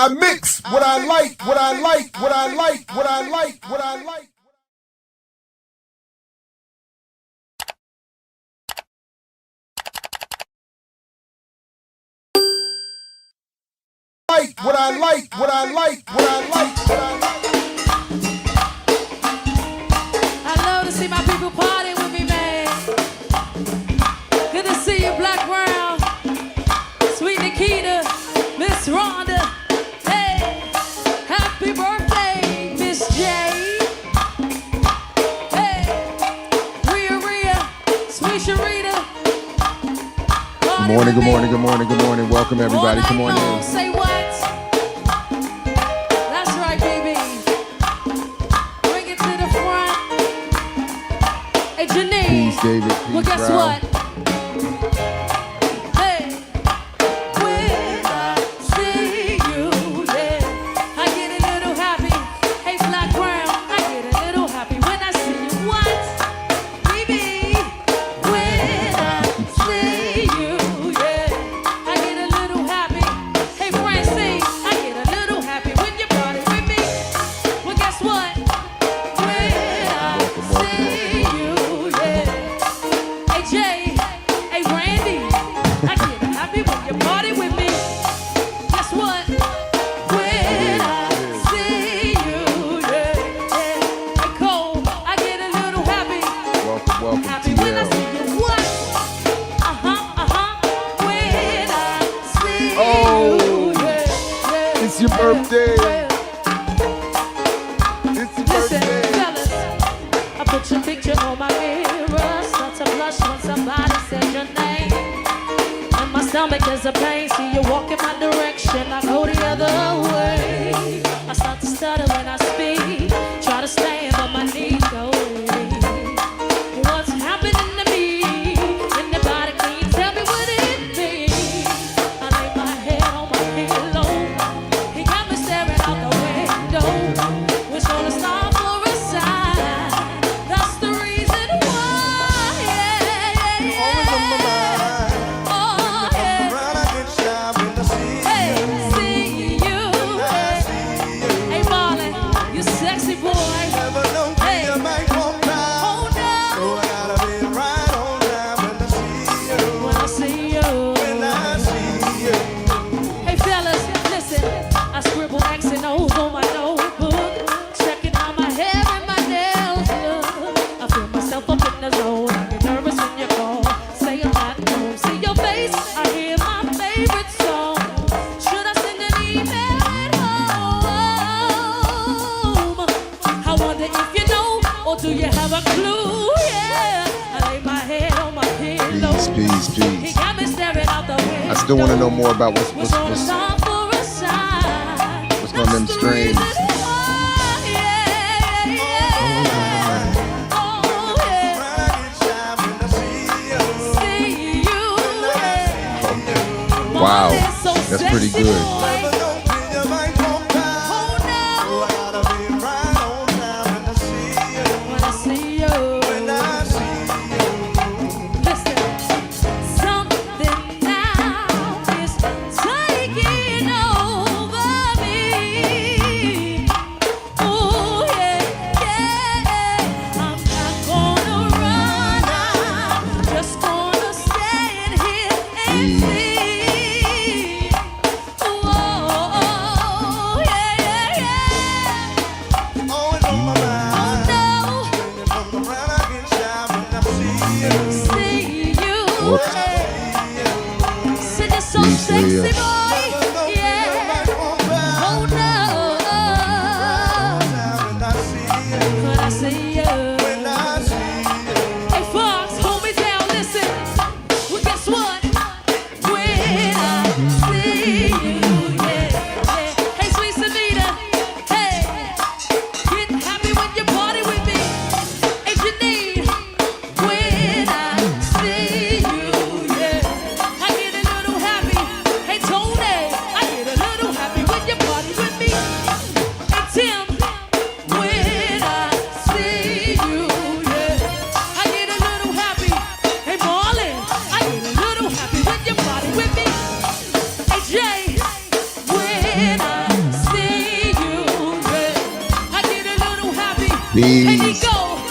I mix what I like, what I like, what I like, what I like, what I like. What I like, what I like, what I like, what I like. I love to see my people party with me, man. Good to see you, Black Brown, Sweet Nikita, Miss Rhonda. Hey, happy birthday, Miss J. Hey, Rhea, Sweet Sharita. Good morning, good morning, good morning, good morning. Welcome everybody. Come on in. Say what? That's right, baby. Bring it to the front. Hey, Janine. Peace, David. Peace, well, guess Brown. what? Hey, when I see you, yeah, I get a little happy. Hey, Black Brown, I get a little happy when I see you. What, baby? When I see you, yeah, I get a little happy. Hey, Francine, I get a little happy when you party with me. Well, guess what? When I see you, yeah. Hey, Jay, hey, Randy, I get happy when you party with me. Guess what? When I see you, yeah. Hey, Cole, I get a little happy. Welcome, Happy when I TL. see you. What? When I see Oh, you, yeah. It's your birthday. Yeah. It's your Listen, birthday. fellas, I put your picture on my mirror. Start to blush when somebody said your name. And my stomach is a pain. See you walk in my direction, I go the other way. I start to stutter when I speak. Try to stand, but my knees go weak. What's happening to me? Anybody can you tell me what it means? I lay my head on my pillow. He got me staring out the window. Wish on a star for a sign. That's the reason why. Yeah. Oh, yeah. Hey, see you. Hey, Marlon, you sexy boy. Hey. Oh, no. When I see you. Hey, fellas, listen. I scribble X and O's on my notebook. Checking out my hair and my nails look. I feel myself up in the zone. I get nervous when you call. Say I'm not home. See your face. I hear my favorite song. Should I send an email at home? I wonder if you know, or do you have a clue? Yeah. I lay my head on my pillow. Peace, He peace. got me staring out the window. I still want to know more about what's What's on the song for a sign? what's on them streams. Oh, see you. Wow, that's pretty good. When I see you. Listen, something now is taking over me. Oh yeah, yeah. I'm not gonna run. I'm just gonna stand here and see. Whoa, These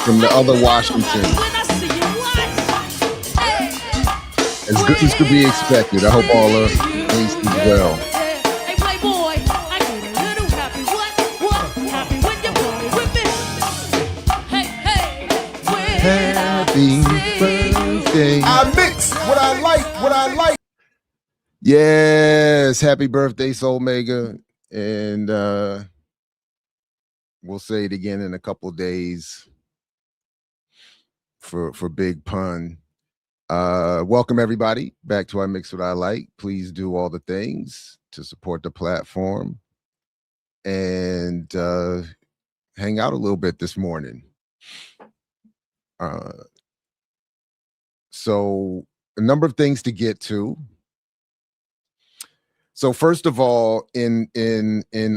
from the other Washington. When I see you, what? Hey. As good as could be expected. I hope all are pleased as well. Hey, Playboy, I get a little happy. What? Happy when you party with me. Hey, hey. Happy birthday. I mix what I like. Yes, happy birthday, Soul Mega. And we'll say it again in a couple days for Big Pun. Welcome everybody back to I Mix What I Like. Please do all the things to support the platform and hang out a little bit this morning. So a number of things to get to. So first of all, in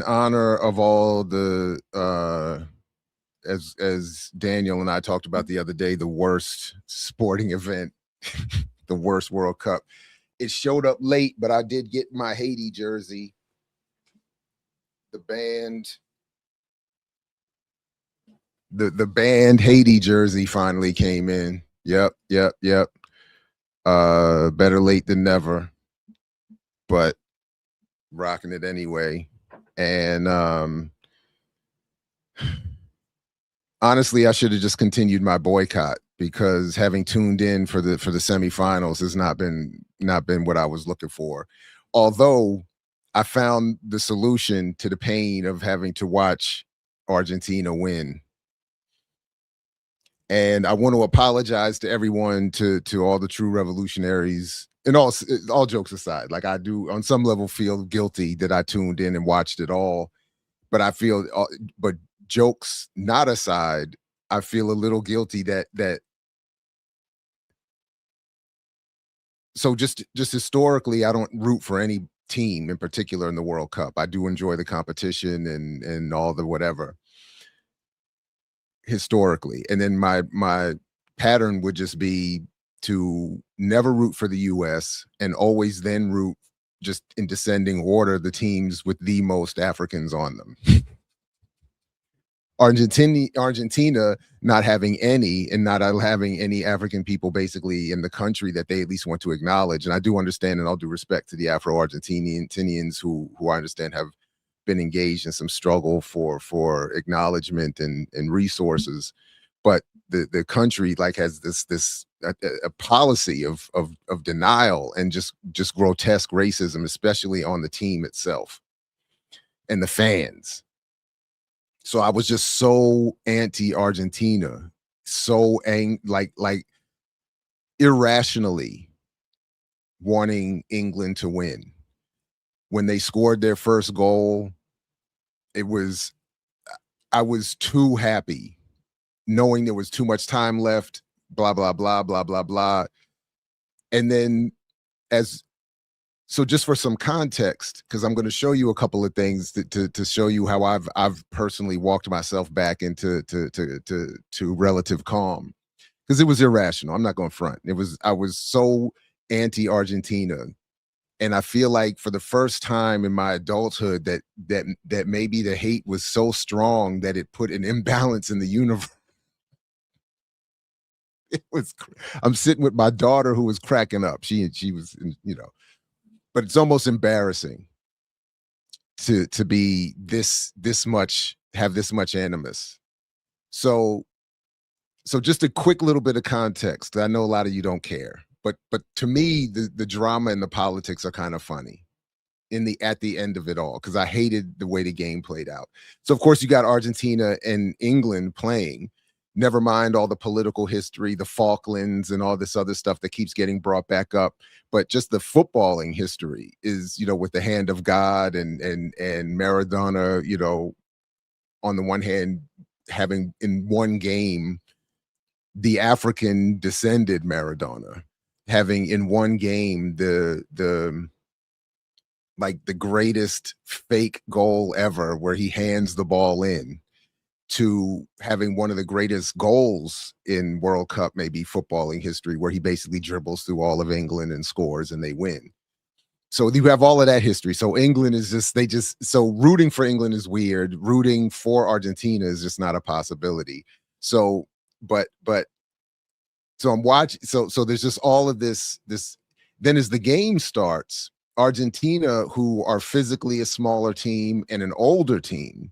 honor of all the as Daniel and I talked about the other day, the worst sporting event, the worst World Cup. It showed up late, but I did get my Haiti jersey. The band, the band Haiti jersey finally came in. Yep. Better late than never, but rocking it anyway. And honestly, I should have just continued my boycott, because having tuned in for the semifinals has not been what I was looking for. Although I found the solution to the pain of having to watch Argentina win. And I want to apologize to everyone, to all the true revolutionaries, and all jokes aside. Like, I do on some level feel guilty that I tuned in and watched it all, but I feel, but jokes not aside, I feel a little guilty that so just historically, I don't root for any team in particular in the World Cup. I do enjoy the competition and all the whatever historically. And then my pattern would just be to never root for the US and always then root, just in descending order, the teams with the most Africans on them. Argentina not having any, and not having any African people basically in the country that they at least want to acknowledge. And I do understand, and all due respect to the Afro-Argentinians who I understand have been engaged in some struggle for acknowledgement and resources. But the country like has this a policy of denial and just grotesque racism, especially on the team itself and the fans. So I was just so anti-Argentina, so like irrationally wanting England to win. When they scored their first goal, I was too happy, knowing there was too much time left, blah, blah, blah, blah, blah, blah. And then so just for some context, because I'm going to show you a couple of things to show you how I've personally walked myself back into to relative calm, because it was irrational. I'm not going to front. I was so anti-Argentina. And I feel like for the first time in my adulthood that maybe the hate was so strong that it put an imbalance in the universe. I'm sitting with my daughter who was cracking up. She was, but it's almost embarrassing to be have this much animus. So just a quick little bit of context. I know a lot of you don't care, but to me, the drama and the politics are kind of funny at the end of it all, because I hated the way the game played out. So of course you got Argentina and England playing. Never mind all the political history, the Falklands and all this other stuff that keeps getting brought back up. But just the footballing history is, with the hand of God and Maradona, on the one hand, having in one game, the African descended Maradona, having in one game the greatest fake goal ever, where he hands the ball in, to having one of the greatest goals in World Cup, maybe footballing history, where he basically dribbles through all of England and scores and they win. So you have all of that history. So England is so rooting for England is weird. Rooting for Argentina is just not a possibility. So, so I'm watching. So there's just all of this. Then as the game starts, Argentina, who are physically a smaller team and an older team,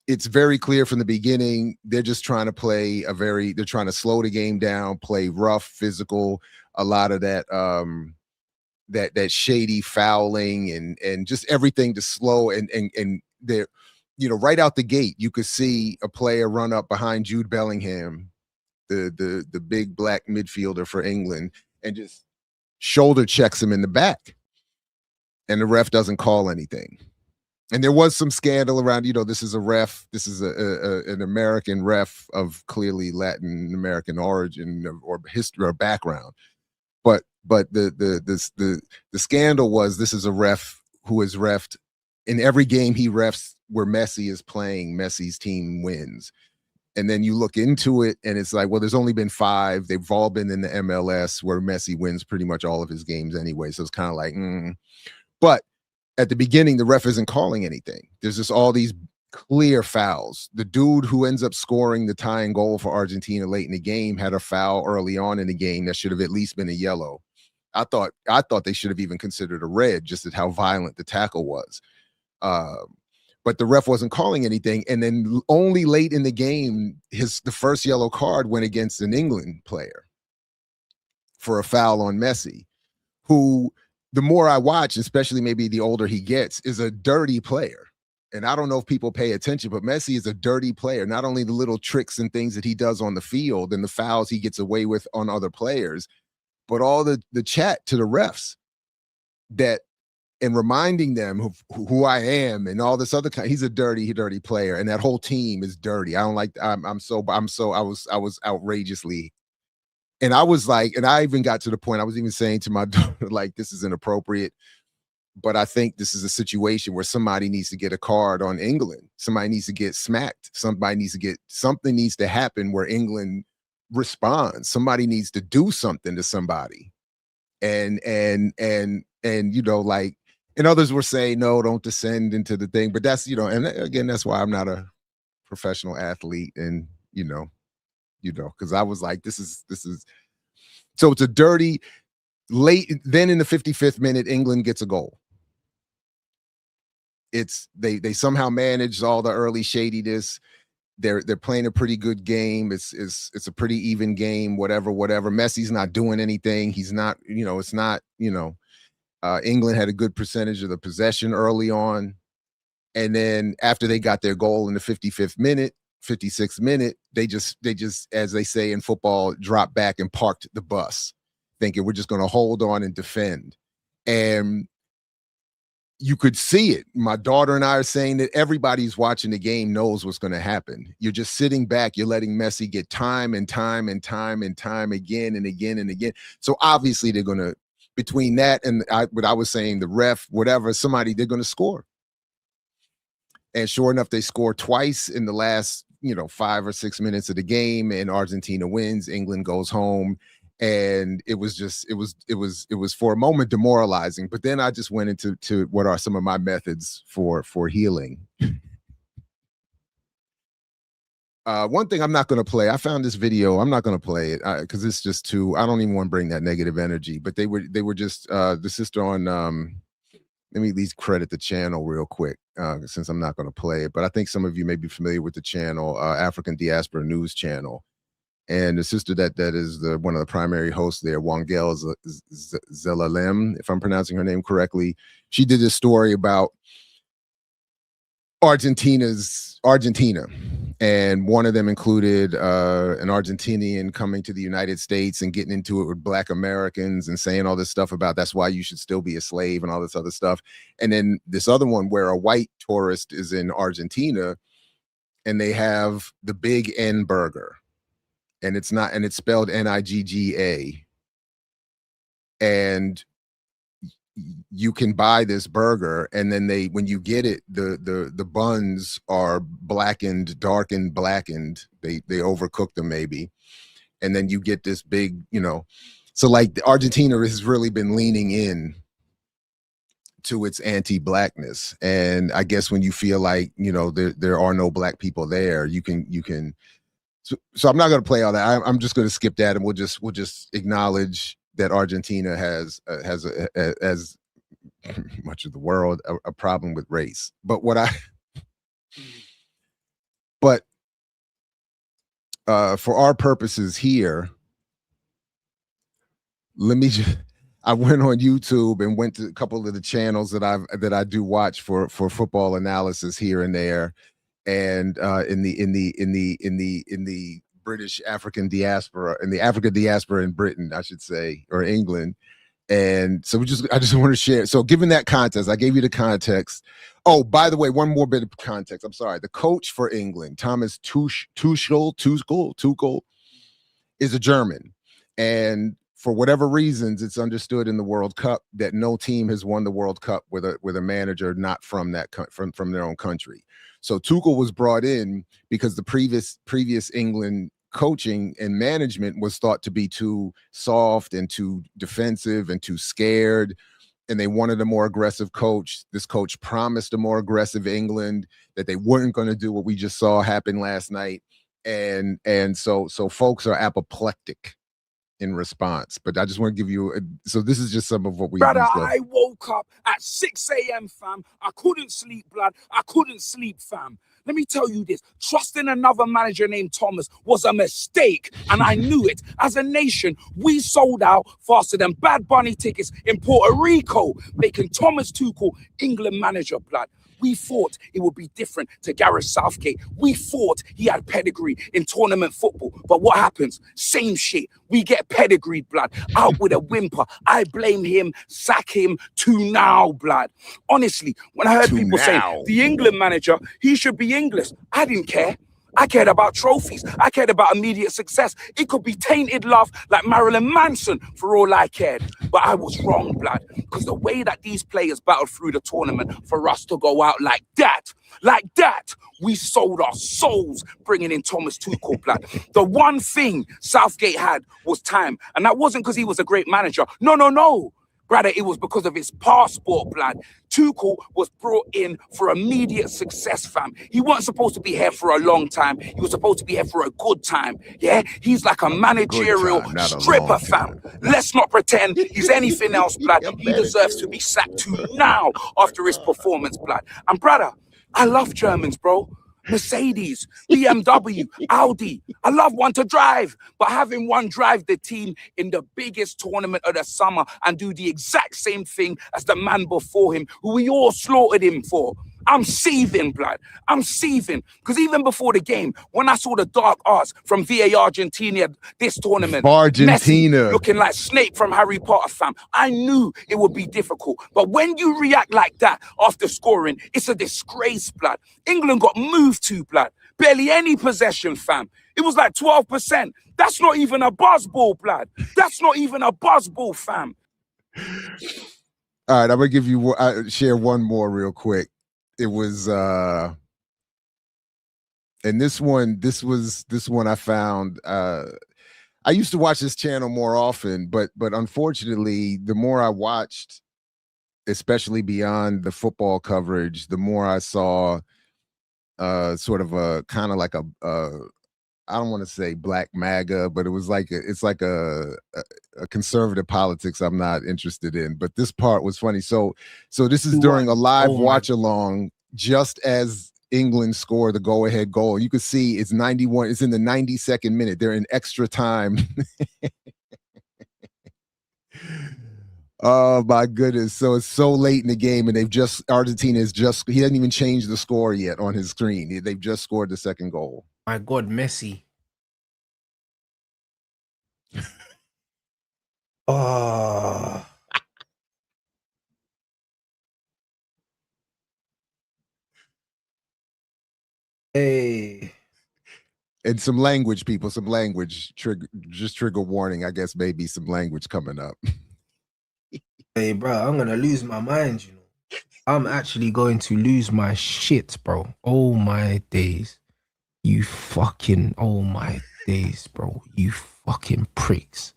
it's very clear from the beginning they're just trying to play they're trying to slow the game down, play rough, physical, a lot of that that shady fouling and just everything to slow and they're, right out the gate you could see a player run up behind Jude Bellingham, the big black midfielder for England, and just shoulder checks him in the back, and the ref doesn't call anything. And there was some scandal around, this is a ref, this is an American ref of clearly Latin American origin or history or background. But the scandal was this is a ref who has refed in every game he refs where Messi is playing, Messi's team wins. And then you look into it and it's like, well, there's only been 5. They've all been in the MLS where Messi wins pretty much all of his games anyway. So it's kind of like, But at the beginning, the ref isn't calling anything. There's just all these clear fouls. The dude who ends up scoring the tying goal for Argentina late in the game had a foul early on in the game that should have at least been a yellow. I thought they should have even considered a red, just at how violent the tackle was. But the ref wasn't calling anything. And then only late in the game, the first yellow card went against an England player for a foul on Messi, who, the more I watch, especially maybe the older he gets, is a dirty player. And I don't know if people pay attention, but Messi is a dirty player. Not only the little tricks and things that he does on the field and the fouls he gets away with on other players, but all the chat to the refs and reminding them who I am and all this other kind. He's a dirty player, and that whole team is dirty. I don't like. I was outrageously. And I was like, and I even got to the point I was even saying to my daughter, like, this is inappropriate. But I think this is a situation where somebody needs to get a card on England. Somebody needs to get smacked. Something needs to happen where England responds. Somebody needs to do something to somebody. And like, and others were saying, no, don't descend into the thing. But that's, and again, that's why I'm not a professional athlete. And, because I was like, this is so it's a dirty late. Then in the 55th minute, England gets a goal. It's they somehow managed all the early shadiness. They're playing a pretty good game. It's a pretty even game. Whatever. Messi's not doing anything. He's not. It's not. England had a good percentage of the possession early on, and then after they got their goal in the 55th minute. 56th minute, they just, as they say in football, dropped back and parked the bus, thinking we're just going to hold on and defend. And you could see it. My daughter and I are saying that everybody's watching the game knows what's going to happen. You're just sitting back. You're letting Messi get time and time and time and time again and again and again. So obviously they're going to, between that and what I was saying, the ref, whatever, they're going to score. And sure enough, they score twice in the last 5 or 6 minutes of the game, and Argentina wins. England goes home, and it was for a moment demoralizing. But then I just went into what are some of my methods for healing. One thing I'm not going to play. I found this video. I'm not going to play it because it's just too. I don't even want to bring that negative energy. But they were just the sister on. Let me at least credit the channel real quick, since I'm not going to play it. But I think some of you may be familiar with the channel, African Diaspora News Channel. And the sister that is one of the primary hosts there, Wangel Zelalem, if I'm pronouncing her name correctly, she did this story about Argentina, and one of them included an Argentinian coming to the United States and getting into it with Black Americans and saying all this stuff about that's why you should still be a slave and all this other stuff. And then this other one where a white tourist is in Argentina and they have the Big N burger, and it's spelled Nigga, and you can buy this burger, and then when you get it, the buns are blackened, darkened, blackened. They overcook them maybe, and then you get this big, so like Argentina has really been leaning in to its anti-blackness. And I guess when you feel like, you know, there are no black people there, you can. So I'm not going to play all that. I'm just going to skip that, and we'll just acknowledge that Argentina has as much of the world a problem with race. But for our purposes here, let me just. I went on YouTube and went to a couple of the channels that I do watch for football analysis here and there, and in the British African diaspora, in the African diaspora in Britain, I should say, or England. And so I just want to share. So given that context, I gave you the context. Oh, by the way, one more bit of context. I'm sorry. The coach for England, Thomas Tuchel, is a German, and for whatever reasons, it's understood in the World Cup that no team has won the World Cup with a manager not from from their own country. So Tuchel was brought in because the previous England coaching and management was thought to be too soft and too defensive and too scared, and they wanted a more aggressive coach. This coach promised a more aggressive England, that they weren't going to do what we just saw happen last night, and so folks are apoplectic in response. But I just want to give you so this is just some of what we Brother, I woke up at 6 a.m, fam. I couldn't sleep, blood. I couldn't sleep, fam. Let me tell you this. Trusting another manager named Thomas was a mistake, and I knew it. As a nation, we sold out faster than Bad Bunny tickets in Puerto Rico, making Thomas Tuchel England manager, blood. We thought it would be different to Gareth Southgate. We thought he had pedigree in tournament football. But what happens? Same shit. We get pedigreed, blood. Out with a whimper. I blame him. Sack him. To now, blood. Honestly, when I heard people say the England manager, he should be English, I didn't care. I cared about trophies. I cared about immediate success. It could be tainted love like Marilyn Manson for all I cared. But I was wrong, blood, because the way that these players battled through the tournament for us to go out like that, we sold our souls bringing in Thomas Tuchel, blood. The one thing Southgate had was time. And that wasn't because he was a great manager. No. Brother, it was because of his passport, blood. Tuchel was brought in for immediate success, fam. He wasn't supposed to be here for a long time. He was supposed to be here for a good time. Yeah, he's like a managerial stripper, fam. Let's not pretend he's anything else, blood. He deserves to be sacked to now after his performance, blood. And brother, I love Germans, bro. Mercedes, BMW, Audi. I love one to drive, but having one drive the team in the biggest tournament of the summer and do the exact same thing as the man before him, who we all slaughtered him for. I'm seething, blood. I'm seething. Because even before the game, when I saw the dark arts from VA Argentina this tournament, Argentina Messi looking like Snape from Harry Potter, fam, I knew it would be difficult. But when you react like that after scoring, it's a disgrace, blood. England got moved to, blood. Barely any possession, fam. It was like 12%. That's not even a buzzball, blood. That's not even a buzzball, fam. All right, I'm gonna give you share one more real quick. It was and this one I found I used to watch this channel more often, but unfortunately the more I watched, especially beyond the football coverage, the more I saw sort of a kind of like a I don't want to say black MAGA, but it's like a conservative politics I'm not interested in. But this part was funny. So this is during a live watch along, just as England scored the go-ahead goal. You could see it's 91. It's in the 92nd minute. They're in extra time. Oh my goodness. So it's so late in the game, and Argentina is just, he hasn't even changed the score yet on his screen. They've just scored the second goal. My God, Messi. Oh. Hey. And some language, people, some language. Trigger warning. I guess maybe some language coming up. Hey, bro, I'm going to lose my mind, you know. I'm actually going to lose my shit, bro. Oh, my days. You fucking, oh, my days, bro. You fucking pricks.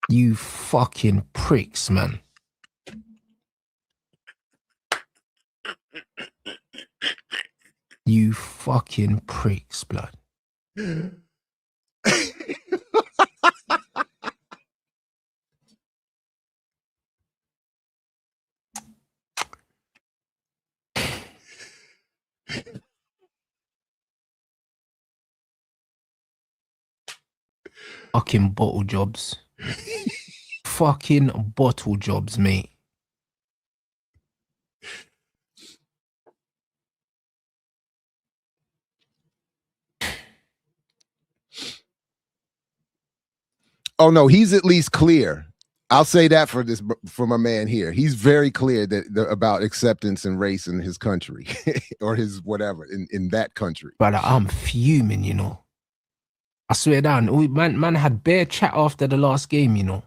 You fucking pricks, man. You fucking pricks, blood. Fucking bottle jobs. Fucking bottle jobs, mate. Oh no, he's at least clear. I'll say that for my man here. He's very clear about acceptance and race in his country or his whatever in that country. Brother, I'm fuming, you know. I swear down, man had bare chat after the last game, you know.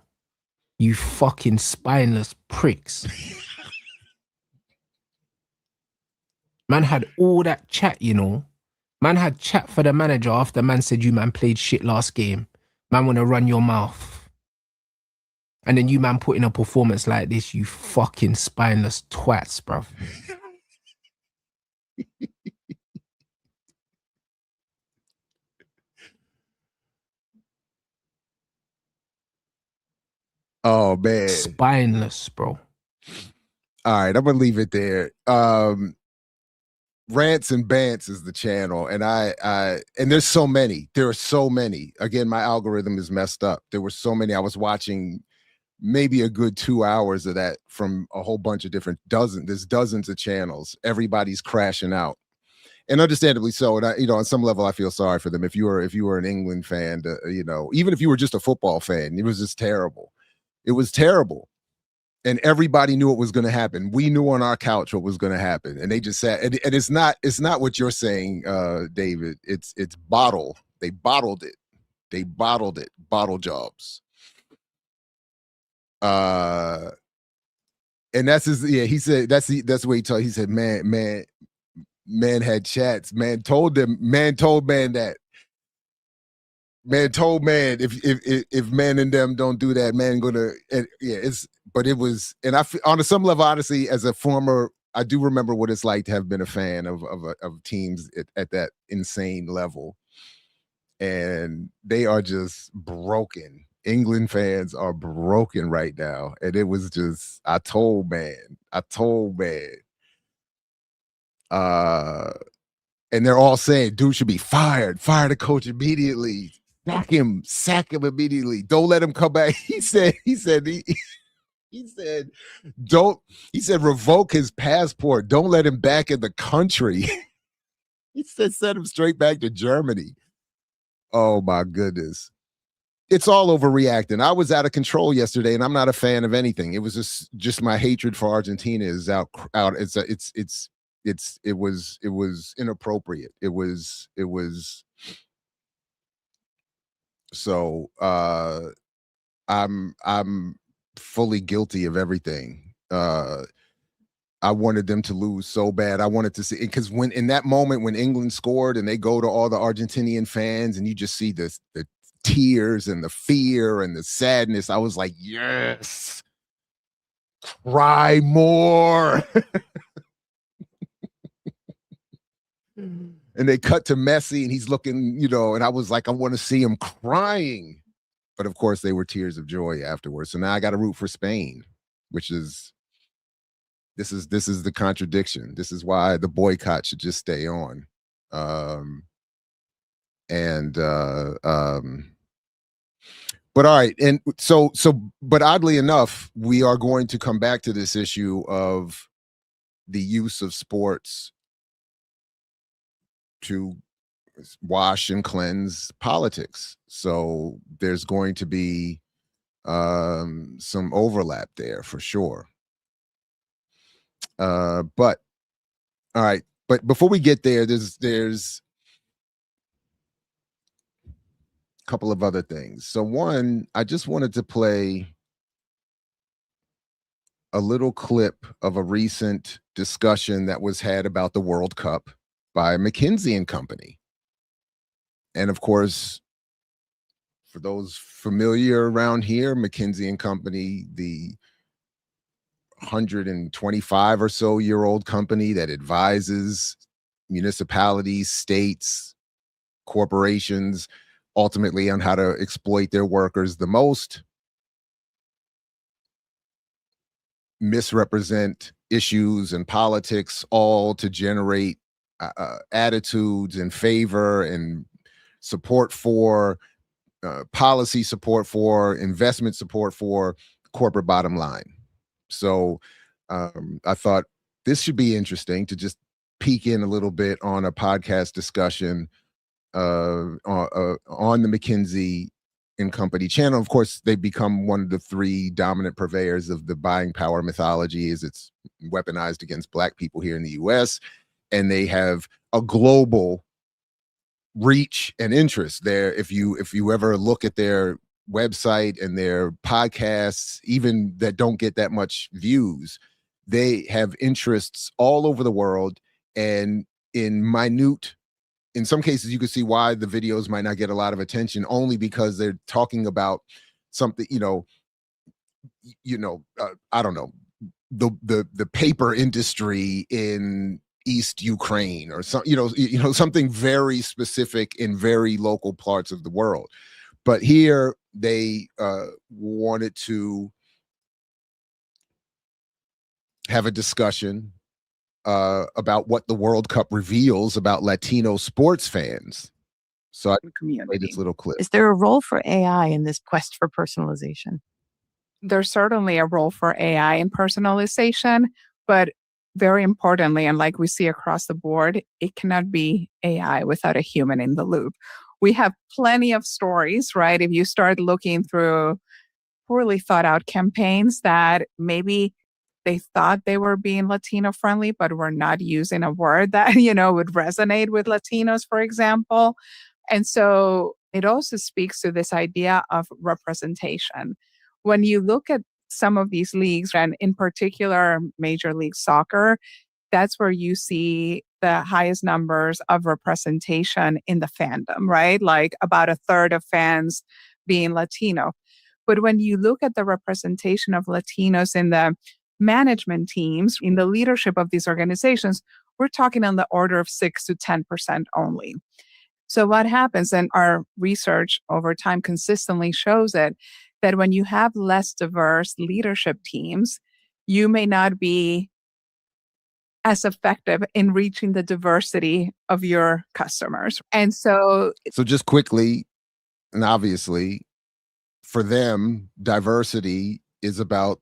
You fucking spineless pricks. Man had all that chat, you know. Man had chat for the manager after man said you man played shit last game. Man wanna run your mouth. And then you man put in a performance like this, you fucking spineless twats, bruv. Oh man. Spineless, bro. All right, I'm gonna leave it there. Rants and Bants is the channel, and and there's so many. There are so many. Again, my algorithm is messed up. There were so many. I was watching maybe a good 2 hours of that from a whole bunch of different there's dozens of channels. Everybody's crashing out, and understandably so. And on some level, I feel sorry for them. If you were an England fan, even if you were just a football fan, it was just terrible. It was terrible. And everybody knew what was going to happen. We knew on our couch what was going to happen, and they just said, and it's not what you're saying, David. It's bottle. They bottled it. They bottled it. Bottle jobs. And that's he said that's what he told. He said, man had chats. Man told man that. Man told man if man and them don't do that, man gonna but it was, and on some level, honestly, as a former, I do remember what it's like to have been a fan of teams at that insane level, and they are just broken. England fans are broken right now, and it was just I told man, and they're all saying dude should be fired, fire the coach immediately. Sack him immediately. Don't let him come back. He said revoke his passport. Don't let him back in the country. He said send him straight back to Germany. Oh my goodness. It's all overreacting. I was out of control yesterday, and I'm not a fan of anything. It was just my hatred for Argentina is out. It was inappropriate. It was so I'm fully guilty of everything. I wanted them to lose so bad. I wanted to see, because when in that moment when England scored and they go to all the Argentinian fans and you just see the tears and the fear and the sadness, I was like, yes, cry more. And they cut to Messi and he's looking, and I was like, I want to see him crying. But of course, they were tears of joy afterwards. So now I got to root for Spain, which is, this is the contradiction. This is why the boycott should just stay on. But all right. And but oddly enough, we are going to come back to this issue of the use of sports to wash and cleanse politics. So there's going to be some overlap there for sure. But all right, but before we get there, there's a couple of other things. So one, I just wanted to play a little clip of a recent discussion that was had about the World Cup by McKinsey and Company. And of course, for those familiar around here, McKinsey and Company, the 125 or so year old company that advises municipalities, states, corporations, ultimately on how to exploit their workers the most, misrepresent issues and politics, all to generate attitudes in favor and support for, policy support for, investment support for corporate bottom line. So I thought this should be interesting to just peek in a little bit on a podcast discussion on the McKinsey & Company channel. Of course, they've become one of the three dominant purveyors of the buying power mythology, as it's weaponized against Black people here in the US. And they have a global reach and interest there. If you ever look at their website and their podcasts, even that don't get that much views, they have interests all over the world. And in some cases, you can see why the videos might not get a lot of attention, only because they're talking about something, I don't know, the paper industry in East Ukraine or something very specific in very local parts of the world. But here they wanted to have a discussion about what the World Cup reveals about Latino sports fans. So I played this little clip. Is there a role for AI in this quest for personalization? There's certainly a role for AI in personalization, but very importantly, and like we see across the board, it cannot be AI without a human in the loop. We have plenty of stories, right? If you start looking through poorly thought out campaigns that maybe they thought they were being Latino friendly, but were not using a word that, would resonate with Latinos, for example. And so it also speaks to this idea of representation. When you look at some of these leagues, and in particular, Major League Soccer, that's where you see the highest numbers of representation in the fandom, right? Like about a third of fans being Latino. But when you look at the representation of Latinos in the management teams, in the leadership of these organizations, we're talking on the order of 6 to 10% only. So what happens, and our research over time consistently shows it, that when you have less diverse leadership teams, you may not be as effective in reaching the diversity of your customers. And so just quickly, and obviously, for them, diversity is about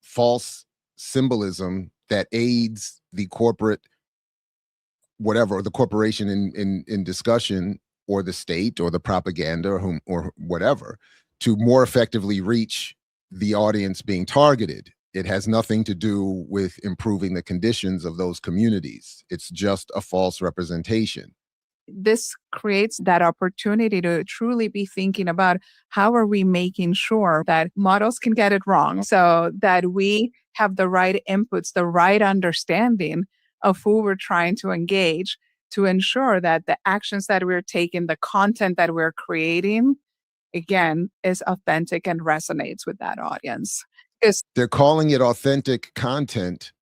false symbolism that aids the corporate, whatever, or the corporation in discussion, or the state, or the propaganda, or whatever, to more effectively reach the audience being targeted. It has nothing to do with improving the conditions of those communities. It's just a false representation. This creates that opportunity to truly be thinking about how are we making sure that models can get it wrong, so that we have the right inputs, the right understanding of who we're trying to engage, to ensure that the actions that we're taking, the content that we're creating, again, is authentic and resonates with that audience. They're calling it authentic content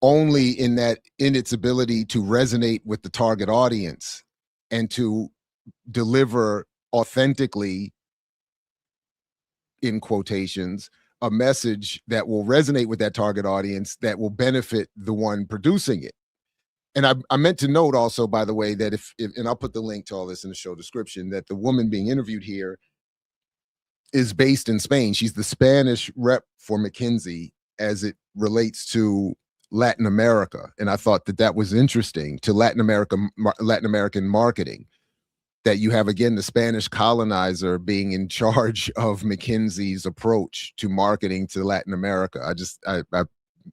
only in its ability to resonate with the target audience and to deliver authentically, in quotations, a message that will resonate with that target audience, that will benefit the one producing it. And I meant to note also, by the way, that if and I'll put the link to all this in the show description, that the woman being interviewed here is based in Spain. She's the Spanish rep for McKinsey as it relates to Latin America. And I thought that was interesting to Latin American marketing, that you have, again, the Spanish colonizer being in charge of McKinsey's approach to marketing to Latin America. I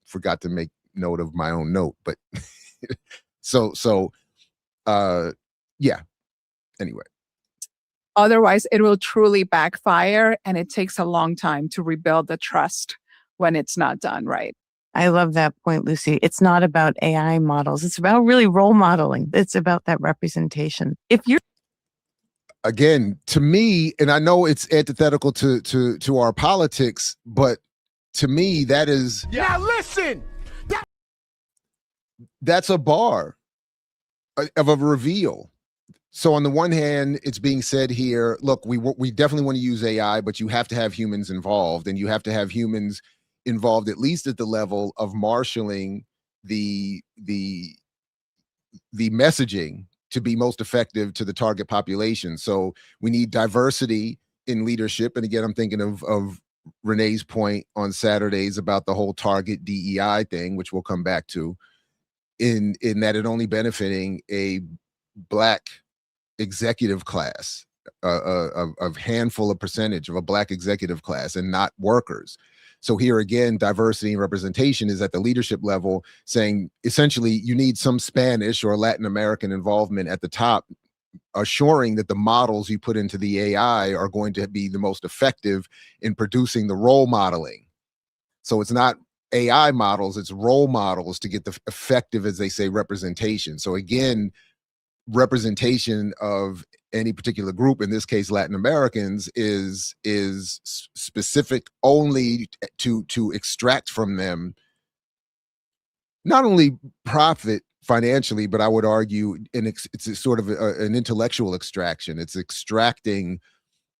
forgot to make note of my own note, but yeah. Anyway. Otherwise, it will truly backfire, and it takes a long time to rebuild the trust when it's not done right. I love that point, Lucy. It's not about AI models. It's about really role modeling. It's about that representation. Again, to me, and I know it's antithetical to our politics, but to me, that is... Now listen! That's a bar. of a reveal. So on the one hand, it's being said here, look, we definitely want to use AI, but you have to have humans involved, and you have to have humans involved at least at the level of marshaling the messaging to be most effective to the target population. So we need diversity in leadership. And again, I'm thinking of Renee's point on Saturdays about the whole target DEI thing, which we'll come back to, in that it only benefiting a Black executive class, a handful of percentage of a Black executive class, and not workers. So here again, diversity and representation is at the leadership level, saying essentially you need some Spanish or Latin American involvement at the top, assuring that the models you put into the AI are going to be the most effective in producing the role modeling. So it's not AI models, it's role models to get the effective, as they say, representation. So again, representation of any particular group, in this case Latin Americans, is specific only to extract from them not only profit financially, but I would argue it's a sort of an intellectual extraction. It's extracting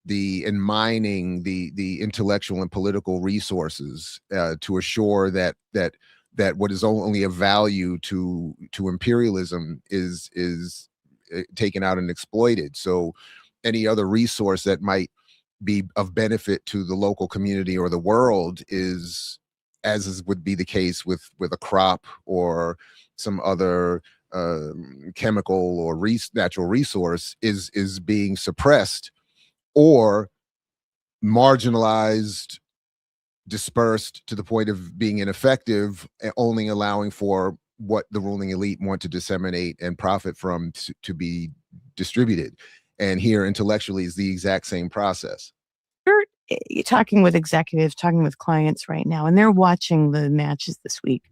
and mining the intellectual and political resources to assure that what is only of value to imperialism is taken out and exploited. So any other resource that might be of benefit to the local community or the world would be the case with a crop or some other chemical or natural resource is being suppressed or marginalized, dispersed to the point of being ineffective, only allowing for what the ruling elite want to disseminate and profit from to be distributed. And here intellectually is the exact same process. You're talking with executives, talking with clients right now, and they're watching the matches this week.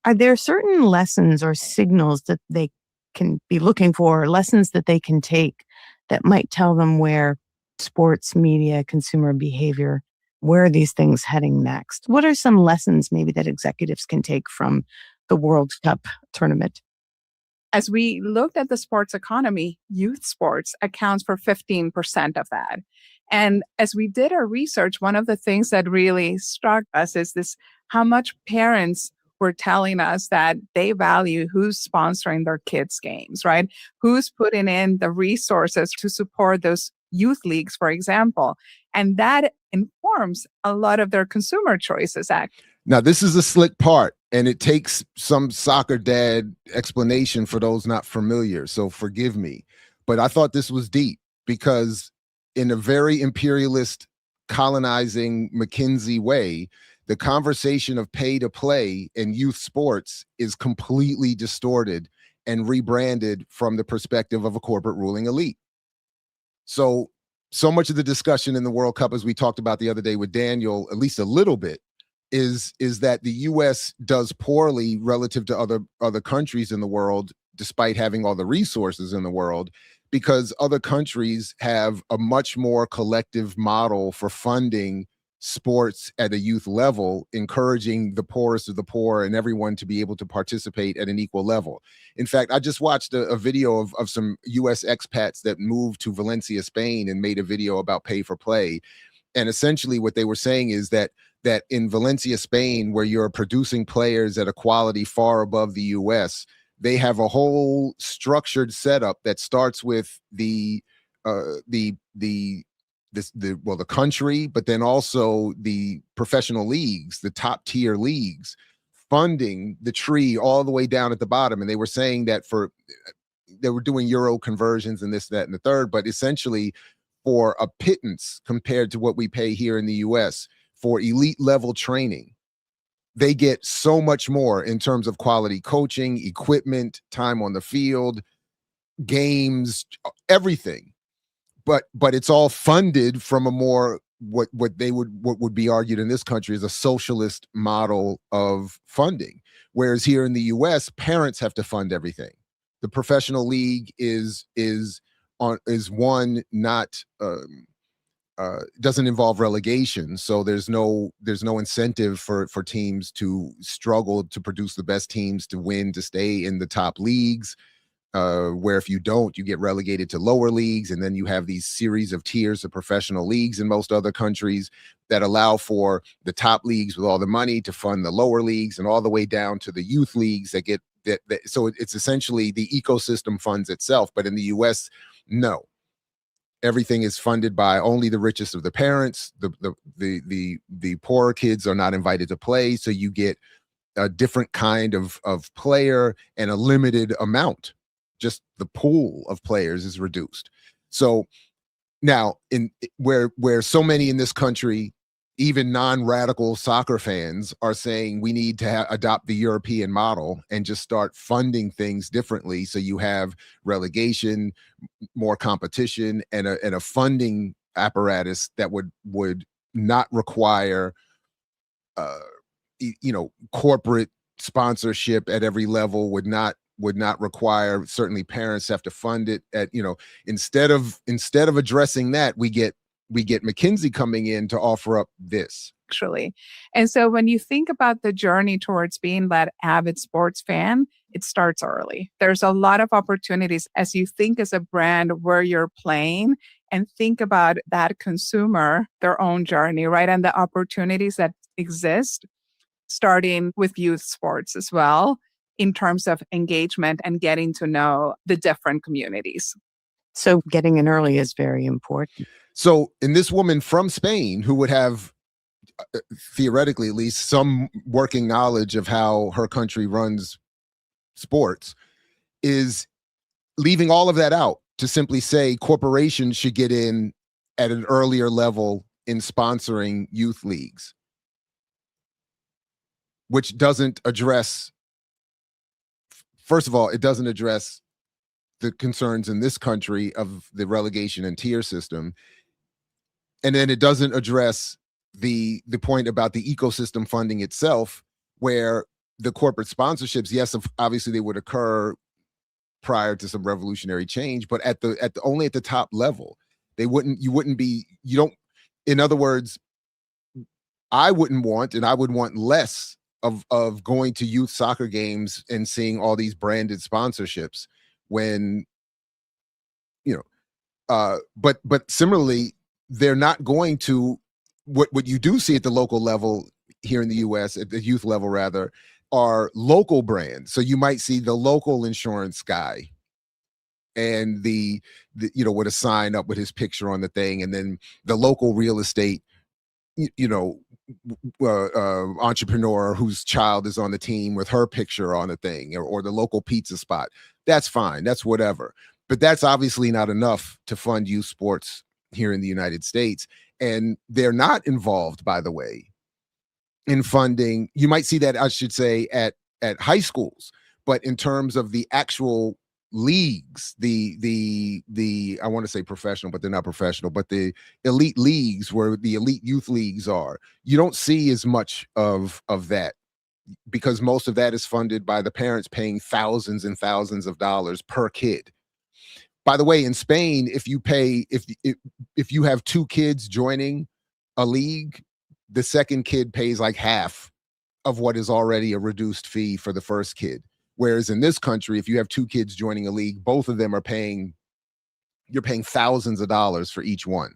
Are there certain lessons or signals that they can be looking for, lessons that they can take that might tell them where sports, media, consumer behavior, where are these things heading next? What are some lessons maybe that executives can take from the World Cup tournament? As we looked at the sports economy, youth sports accounts for 15% of that. And as we did our research, one of the things that really struck us is how much parents were telling us that they value who's sponsoring their kids' games, right? Who's putting in the resources to support those youth leagues, for example. And that informs a lot of their consumer choices, actually. Now, this is a slick part, and it takes some soccer dad explanation for those not familiar, so forgive me. But I thought this was deep because in a very imperialist, colonizing McKinsey way, the conversation of pay to play in youth sports is completely distorted and rebranded from the perspective of a corporate ruling elite. So much of the discussion in the World Cup, as we talked about the other day with Daniel, at least a little bit, is that the U.S. does poorly relative to other countries in the world, despite having all the resources in the world, because other countries have a much more collective model for funding sports at a youth level, encouraging the poorest of the poor and everyone to be able to participate at an equal level. In fact, I just watched a video of some U.S. expats that moved to Valencia, Spain, and made a video about pay for play. And essentially what they were saying is that in Valencia, Spain, where you're producing players at a quality far above the US, they have a whole structured setup that starts with the country, but then also the professional leagues, the top tier leagues, funding the tree all the way down at the bottom. And they were saying that they were doing euro conversions and this, that, and the third, but essentially for a pittance compared to what we pay here in the US for elite level training, they get so much more in terms of quality coaching, equipment, time on the field, games, everything. But it's all funded from a more what would be argued in this country as a socialist model of funding. Whereas here in the US, parents have to fund everything. The professional league is one not doesn't involve relegation, so there's no incentive for teams to struggle to produce the best teams to win, to stay in the top leagues. where if you don't, you get relegated to lower leagues. And then you have these series of tiers of professional leagues in most other countries that allow for the top leagues with all the money to fund the lower leagues, and all the way down to the youth leagues that get that. So it's essentially the ecosystem funds itself. But in the US, no. Everything is funded by only the richest of the parents. The poorer kids are not invited to play. So you get a different kind of player and a limited amount. Just the pool of players is reduced. So now where so many in this country, even non-radical soccer fans, are saying we need to adopt the European model and just start funding things differently. So you have relegation, more competition, and a funding apparatus that would not require, corporate sponsorship at every level, would not require, certainly parents have to fund it at, instead of addressing that, we get McKinsey coming in to offer up this. Actually. And so when you think about the journey towards being that avid sports fan, it starts early. There's a lot of opportunities as you think as a brand where you're playing, and think about that consumer, their own journey, right? And the opportunities that exist, starting with youth sports as well, in terms of engagement and getting to know the different communities. So getting in early is very important. So, in this woman from Spain, who would have, theoretically at least, some working knowledge of how her country runs sports, is leaving all of that out to simply say corporations should get in at an earlier level in sponsoring youth leagues, which doesn't address, first of all, it doesn't address the concerns in this country of the relegation and tier system. And then it doesn't address the point about the ecosystem funding itself, where the corporate sponsorships, yes, obviously they would occur prior to some revolutionary change, but only at the top level. In other words, I wouldn't want, and I would want less of going to youth soccer games and seeing all these branded sponsorships when, but similarly, they're not going to, what you do see at the local level here in the US, at the youth level rather, are local brands. So you might see the local insurance guy and the with a sign up with his picture on the thing, and then the local real estate entrepreneur whose child is on the team with her picture on the thing, or the local pizza spot. That's fine. That's whatever. But that's obviously not enough to fund youth sports here in the United States. And they're not involved, by the way, in funding. You might see that, I should say, at high schools, but in terms of the actual leagues, the I want to say professional, but they're not professional, but the elite leagues, where the elite youth leagues are, you don't see as much of that, because most of that is funded by the parents paying thousands and thousands of dollars per kid. By the way, in Spain, if you have two kids joining a league, the second kid pays like half of what is already a reduced fee for the first kid. Whereas in this country, if you have two kids joining a league, both of them you're paying thousands of dollars for each one.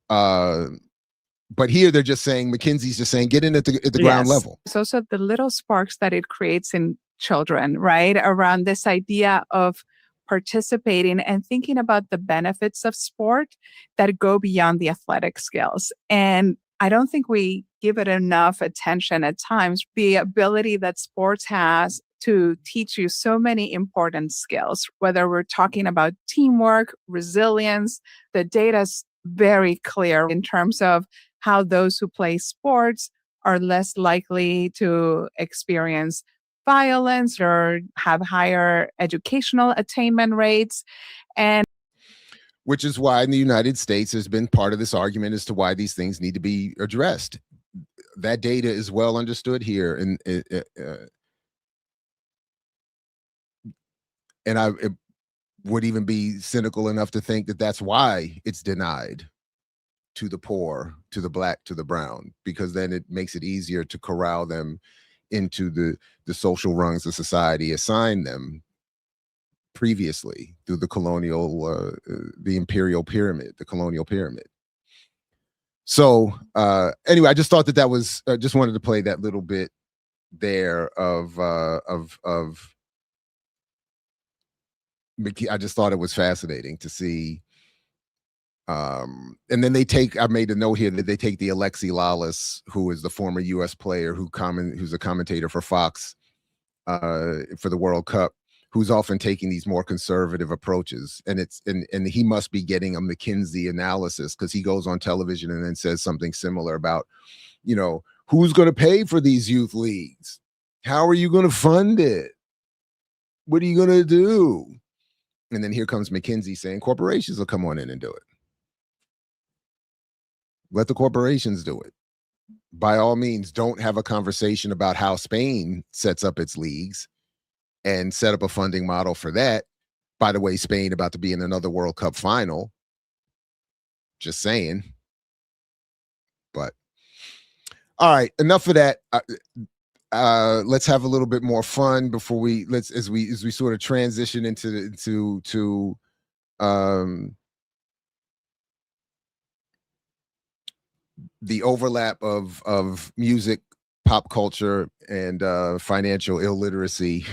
But here they're just saying, McKinsey's just saying, get in at the ground level. So the little sparks that it creates in children, right? Around this idea of participating and thinking about the benefits of sport that go beyond the athletic skills. And I don't think we give it enough attention at times, the ability that sports has to teach you so many important skills, whether we're talking about teamwork, resilience. The data's very clear in terms of how those who play sports are less likely to experience violence or have higher educational attainment rates. And which is why in the United States there's been part of this argument as to why these things need to be addressed. That data is well understood here, and I would even be cynical enough to think that that's why it's denied to the poor, to the black, to the brown, because then it makes it easier to corral them into the social rungs of society assign them previously through the the imperial pyramid, the colonial pyramid. So anyway, I just thought that was just wanted to play that little bit there of I just thought it was fascinating to see. And then I made a note here that they take the Alexi Lalas, who is the former US player who's a commentator for Fox for the World Cup, who's often taking these more conservative approaches. And and he must be getting a McKinsey analysis, because he goes on television and then says something similar about, who's going to pay for these youth leagues? How are you going to fund it? What are you going to do? And then here comes McKinsey saying corporations will come on in and do it. Let the corporations do it. By all means, don't have a conversation about how Spain sets up its leagues and set up a funding model for that. By the way, Spain about to be in another World Cup final. Just saying. But all right, enough of that. Let's have a little bit more fun before as we sort of transition into the overlap of music, pop culture, and financial illiteracy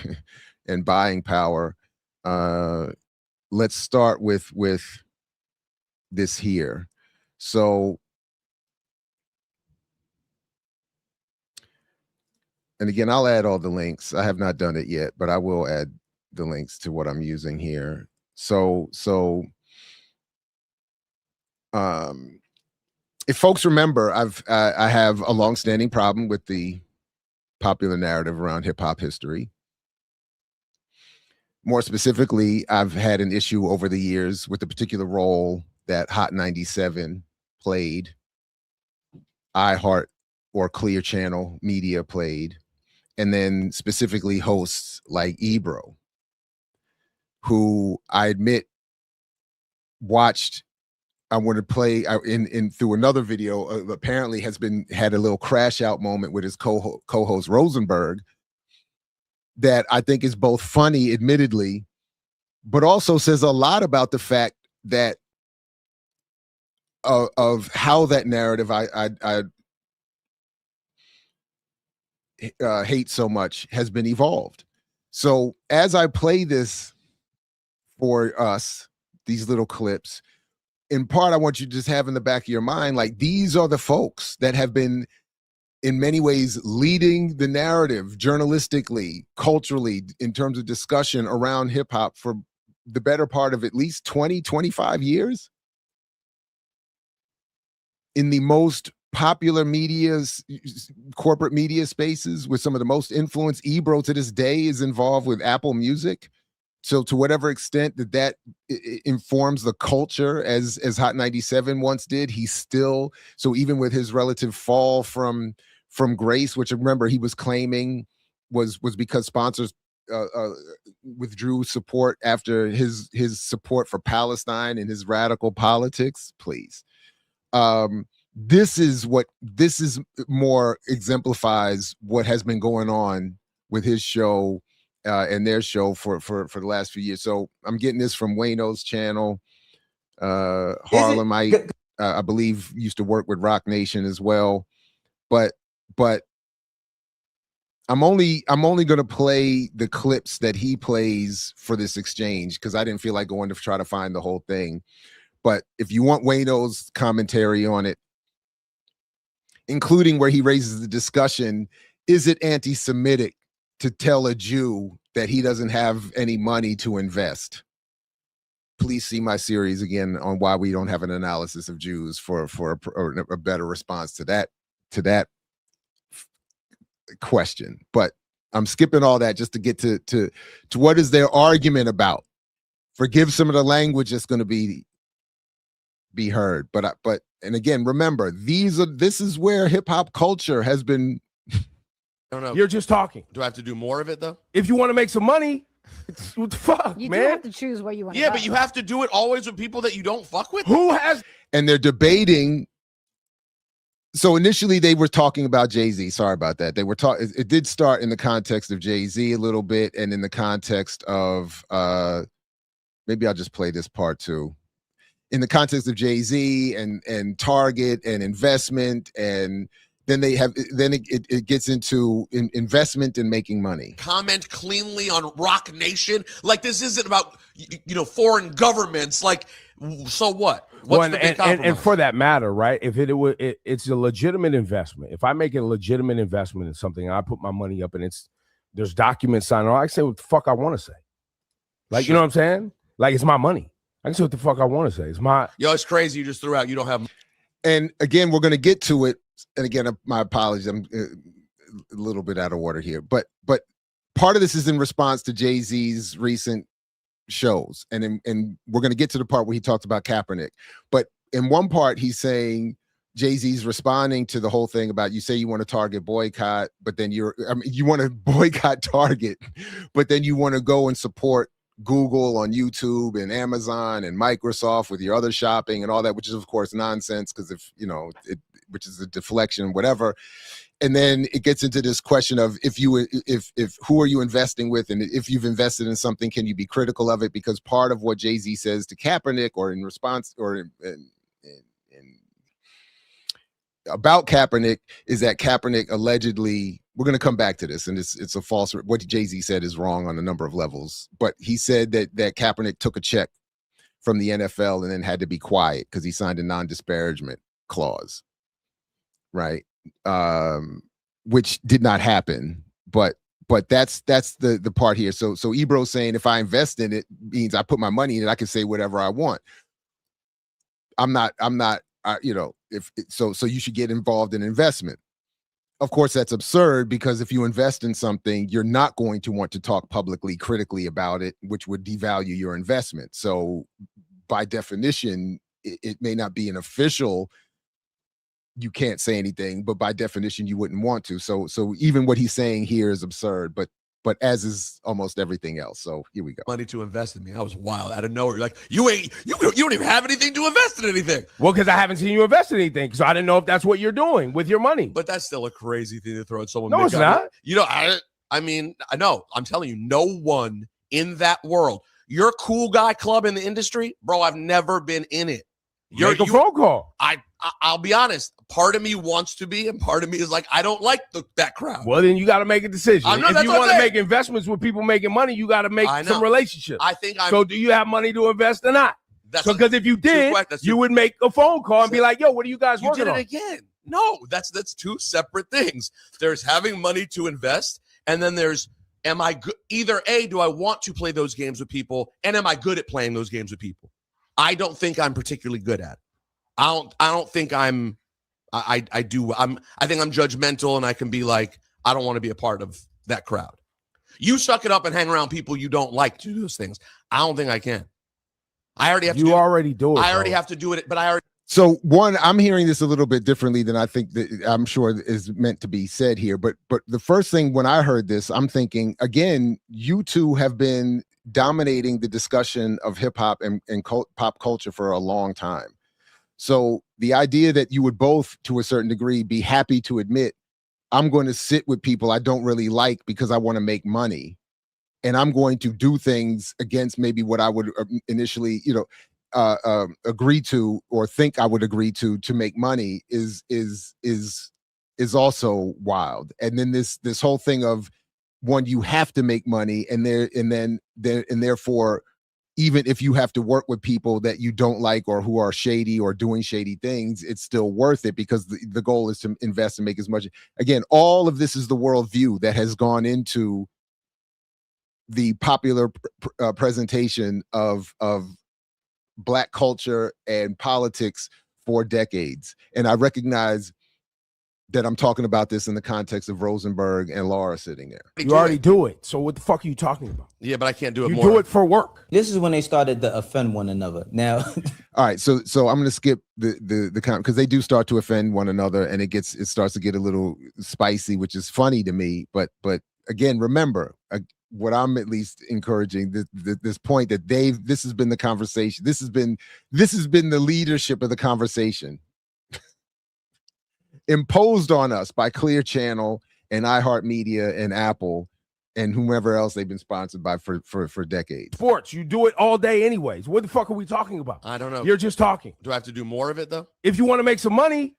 and buying power. Let's start with this here. So, and again, I'll add all the links. I have not done it yet, but I will add the links to what I'm using here. So if folks remember, I have a longstanding problem with the popular narrative around hip hop history. More specifically, I've had an issue over the years with the particular role that Hot 97 played, iHeart or Clear Channel Media played, and then specifically hosts like Ebro, who I admit watched. I want to play in through another video. Apparently, had a little crash out moment with his co-host Rosenberg that I think is both funny, admittedly, but also says a lot about the fact that of how that narrative I hate so much has been evolved. So as I play this for us, these little clips, in part, I want you to just have in the back of your mind, like, these are the folks that have been in many ways leading the narrative journalistically, culturally, in terms of discussion around hip hop for the better part of at least 20, 25 years. In the most popular medias, corporate media spaces, with some of the most influence. Ebro to this day is involved with Apple Music. So to whatever extent that informs the culture as Hot 97 once did, he's still, so even with his relative fall from grace, which, remember, he was claiming was because sponsors withdrew support after his support for Palestine and his radical politics. Please. This is more exemplifies what has been going on with his show and their show for the last few years. So I'm getting this from Wayno's channel. Harlemite, I believe, used to work with Rock Nation as well. But I'm only going to play the clips that he plays for this exchange, because I didn't feel like going to try to find the whole thing. But if you want Wayno's commentary on it, including where he raises the discussion, is it anti-Semitic to tell a Jew that he doesn't have any money to invest? Please see my series again on why we don't have an analysis of Jews for a better response to that question. But I'm skipping all that just to get to what is their argument about. Forgive some of the language that's going to be heard, but and again, remember, this is where hip hop culture has been. I don't know. You're just talking. Do I have to do more of it though? If you want to make some money, what the fuck, You do man? have to choose where you want to Yeah, go. but you have to do it always with people that you don't fuck with. Who has? And they're debating So initially they were talking about JayZ. Sorry about that. They were talking. It did start in the context of JayZ a little bit, and in the context of maybe I'll just play this part too. In the context of JayZ and Target and investment, and then it gets into investment and making money. Comment cleanly on Rock Nation. Like, this isn't about foreign governments. Like, so what? What's the big compromise? And for that matter, right? If it's a legitimate investment. If I make a legitimate investment in something, and I put my money up, and there's documents signed, I can say what the fuck I want to say. Like, you know what I'm saying? Like, it's my money. I can say what the fuck I want to say. It's my. Yo, it's crazy. You just threw out. You don't have. And again, we're going to get to it. And again, my apologies. I'm a little bit out of order here, but part of this is in response to JayZ's recent shows, and we're going to get to the part where he talks about Kaepernick. But in one part, he's saying JayZ's responding to the whole thing about, you say you want to Target boycott, but then you want to boycott Target, but then you want to go and support Google on YouTube and Amazon and Microsoft with your other shopping and all that, which is of course nonsense, because if which is a deflection, whatever. And then it gets into this question of if who are you investing with, and if you've invested in something, can you be critical of it? Because part of what JayZ says to Kaepernick, or in response, or about Kaepernick, is that Kaepernick allegedly, we're going to come back to this, and it's a false, what JayZ said is wrong on a number of levels, but he said that Kaepernick took a check from the NFL and then had to be quiet because he signed a non-disparagement clause, right? Which did not happen, but that's the part here. So Ebro's saying, if I invest in it, means I put my money in it, I can say whatever I want. I'm not so you should get involved in investment. Of course, that's absurd, because if you invest in something, you're not going to want to talk publicly critically about it, which would devalue your investment. So by definition, it may not be an official, you can't say anything, but by definition, you wouldn't want to. So even what he's saying here is absurd, but as is almost everything else. So here we go. Money to invest in me. I was wild out of nowhere. Like, you don't even have anything to invest in anything. Well, because I haven't seen you invest in anything, so I didn't know if that's what you're doing with your money. But that's still a crazy thing to throw at someone. No, it's not. I mean, I know. I'm telling you, no one in that world. You're a cool guy club in the industry, bro. I've never been in it. Make a phone call. I'll be honest. Part of me wants to be, and part of me is like, I don't like that crowd. Well, then you got to make a decision. If you want to make investments with people making money, you got to make some relationships. So do you have money to invest or not? Because if you did, you would make a phone call and be like, yo, what are you guys working on? You did it again. No, that's two separate things. There's having money to invest, and then there's, am I good? Either A, do I want to play those games with people, and am I good at playing those games with people? I don't think I'm particularly good at it. I don't think I think I'm judgmental, and I can be like, I don't want to be a part of that crowd. You suck it up and hang around people you don't like to do those things. I don't think I can. I already have to. You already do it. I already have to do it, but I already. So one, I'm hearing this a little bit differently than I think that I'm sure is meant to be said here. But the first thing when I heard this, I'm thinking, again, you two have been dominating the discussion of hip hop and pop culture for a long time. So the idea that you would both, to a certain degree, be happy to admit, I'm going to sit with people I don't really like because I want to make money, and I'm going to do things against maybe what I would initially, agree to or think I would agree to make money is also wild. And then this whole thing of, one, you have to make money, and therefore, even if you have to work with people that you don't like or who are shady or doing shady things, it's still worth it because the goal is to invest and make as much. Again, all of this is the worldview that has gone into the popular presentation of Black culture and politics for decades. And I recognize that I'm talking about this in the context of Rosenberg and Laura sitting there. You already do it. So what the fuck are you talking about? Yeah, but I can't do it more. You do it for work. This is when they started to offend one another. Now, all right. So I'm going to skip the comment, because they do start to offend one another, and it starts to get a little spicy, which is funny to me. But again, remember, what I'm at least encouraging, this point that this has been the conversation. This has been the leadership of the conversation. imposed on us by Clear Channel and iHeartMedia and Apple and whomever else they've been sponsored by for decades. Sports, you do it all day anyways. What the fuck are we talking about? I don't know. You're just talking. Do I have to do more of it though? If you want to make some money,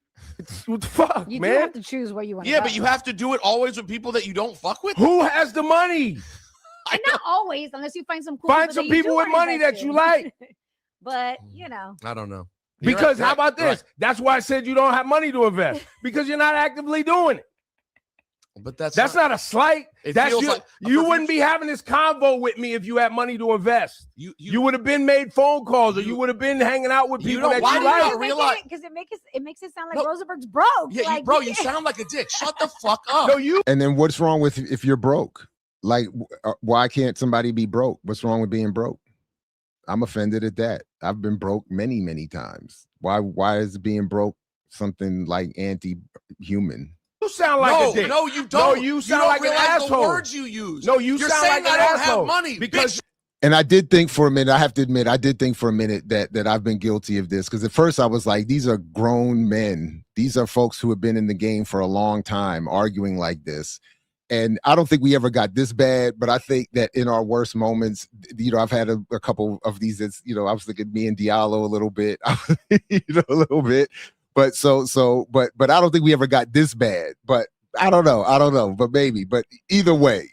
what the fuck, You do man? have to choose where you want to Yeah, go. but you have to do it always with people that you don't fuck with. Who has the money? And not always, unless you find some cool Find people some that you people do with wanna money invest that you in. like. But, you know. I don't know. Because You're how about this? right. That's why I said you don't have money to invest because you're not actively doing it. But that's not a slight. It That's feels your, like a you wouldn't profession- be having this convo with me if you had money to invest. You You would have been made phone calls, or you- you would have been hanging out with You people know, that why you do you like. not realize- Because it makes it sound like No. Rosenberg's broke. Yeah, like, bro, you sound like a dick. Shut the fuck up. No, you. And then what's wrong with if you're broke? Like, why can't somebody be broke? What's wrong with being broke? I'm offended at that. I've been broke many, many times. Why is being broke something like anti-human? You sound like a dick. No, you don't. No, you sound don't like an realize asshole. The words you use. No, you You're sound saying like an I don't asshole have money because bitch. And I did think for a minute, I have to admit, I did think for a minute that I've been guilty of this. Because at first I was like, these are grown men. These are folks who have been in the game for a long time arguing like this. And I don't think we ever got this bad, but I think that in our worst moments, you know, I've had a couple of these, that's, you know, I was thinking me and Diallo a little bit, you know, a little bit. But but I don't think we ever got this bad. But I don't know, but maybe. But either way.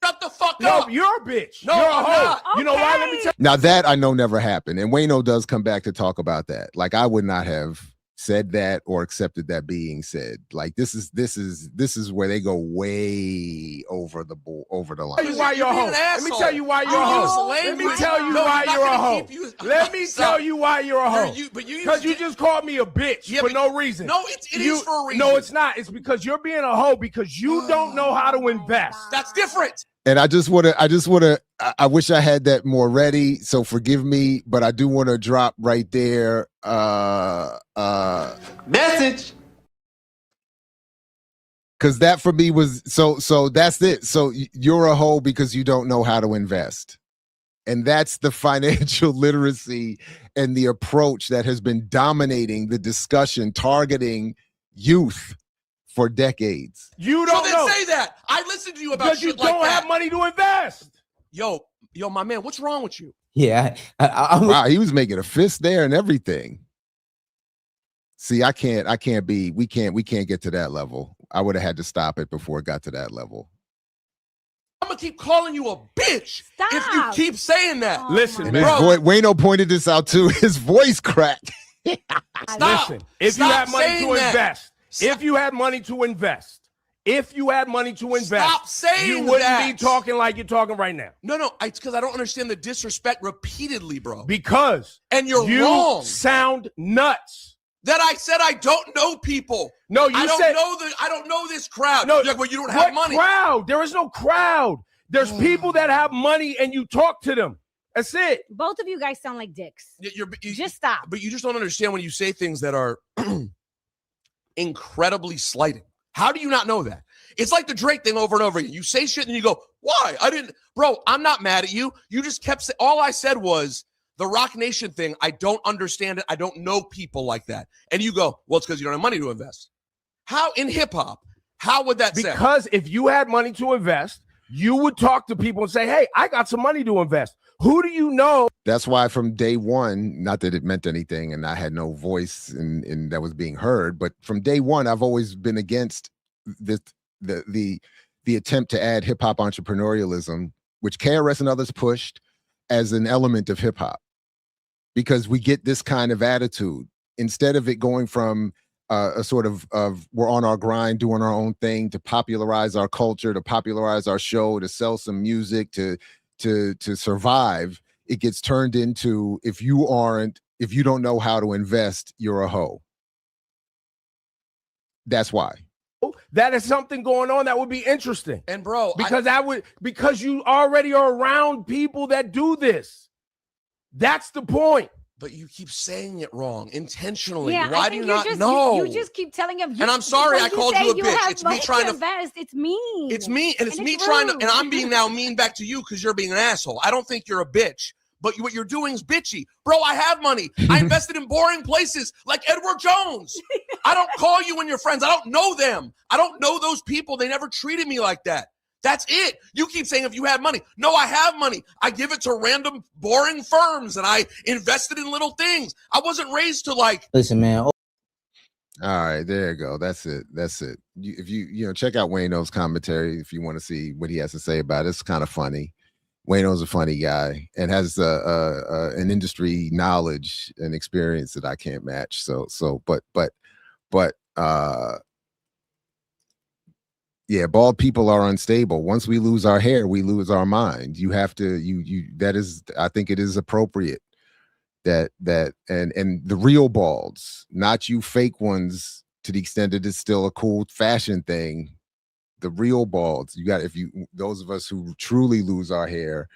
Shut the fuck no, up. you're a bitch. No, you're a I'm hoe. not. You know why? Let me tell Now that I know never happened. And Wayno does come back to talk about that. Like, I would not have said that or accepted that being said. Like, this is where they go way over the line. Tell you why you're a hoe. Let me tell you why you're a You use hoe. language. Let me tell you No, why you're not you're a gonna hoe. keep using- Let me Stop. tell you why you're a hoe. But you Because you just called me a bitch Yeah, for but- no reason. No, it is for a reason. No, it's not. It's because you're being a hoe because you don't know how to invest. That's different. And I wish I had that more ready. So forgive me, but I do want to drop right there. Message. Because that for me was so that's it. So you're a hoe because you don't know how to invest. And that's the financial literacy and the approach that has been dominating the discussion targeting youth for decades. You So don't then know say that. I listened to you about because you shit like don't that. have money to invest. Yo, my man, what's wrong with you? Yeah, I'm Wow, he was making a fist there and everything. See, we can't get to that level. I would have had to stop it before it got to that level. I'm gonna keep calling you a bitch if you Stop. keep saying that. Oh Listen, my And man. his Bro. Wayno pointed this out too. His voice cracked. Stop. Listen, if you Stop had money saying to that. invest, Stop. if you had money to invest, Stop saying you wouldn't that. be talking like you're talking right now. No, it's because I don't understand the disrespect repeatedly, bro. Because And you're you wrong. sound nuts. That I said I don't know people. No, you I said don't know this crowd. no. You're like, well, you don't what have money. crowd? There is no crowd. There's people that have money and you talk to them. That's it. Both of you guys sound like dicks. You Just stop. But you just don't understand when you say things that are incredibly slighting. How do you not know that? It's like the Drake thing over and over again. You say shit and you go, why? I didn't. Bro, I'm not mad at you. You just kept saying, all I said was the Rock Nation thing. I don't understand it. I don't know people like that. And you go, well, it's because you don't have money to invest. How in hip hop? How would that sound? Because if you had money to invest, you would talk to people and say, hey, I got some money to invest. Who do you know? That's why from day one, not that it meant anything and I had no voice and that was being heard, but from day one, I've always been against the attempt to add hip hop entrepreneurialism, which KRS and others pushed as an element of hip hop, because we get this kind of attitude instead of it going from a sort of we're on our grind, doing our own thing to popularize our culture, to popularize our show, to sell some music, to survive. It gets turned into if you don't know how to invest, you're a hoe. That's why. That is something going on that would be interesting. And bro, Because you already are around people that do this. That's the point. but you keep saying it wrong intentionally. Yeah, Why I do you think not just, know? You just keep telling him. And I'm sorry I called you a bitch. Have It's me money trying to- invest. It's mean. It's me, and it's And me it's trying to, rude. and I'm being now mean back to you because you're being an asshole. I don't think you're a bitch, but what you're doing is bitchy. Bro, I have money. I invested in boring places like Edward Jones. I don't call you when you're friends. I don't know them. I don't know those people. They never treated me like that. That's it. You keep saying if you had money. No, I have money. I give it to random boring firms and I invested in little things. I wasn't raised to like. Listen, man. All right, there you go. That's it. If you check out Wayno's commentary if you want to see what he has to say about it. It's kind of funny. Wayno's a funny guy and has an industry knowledge and experience that I can't match. Yeah, bald people are unstable. Once we lose our hair, we lose our mind. You have to, that is, I think it is appropriate and the real balds, not you fake ones, to the extent that it's still a cool fashion thing. The real balds, those of us who truly lose our hair,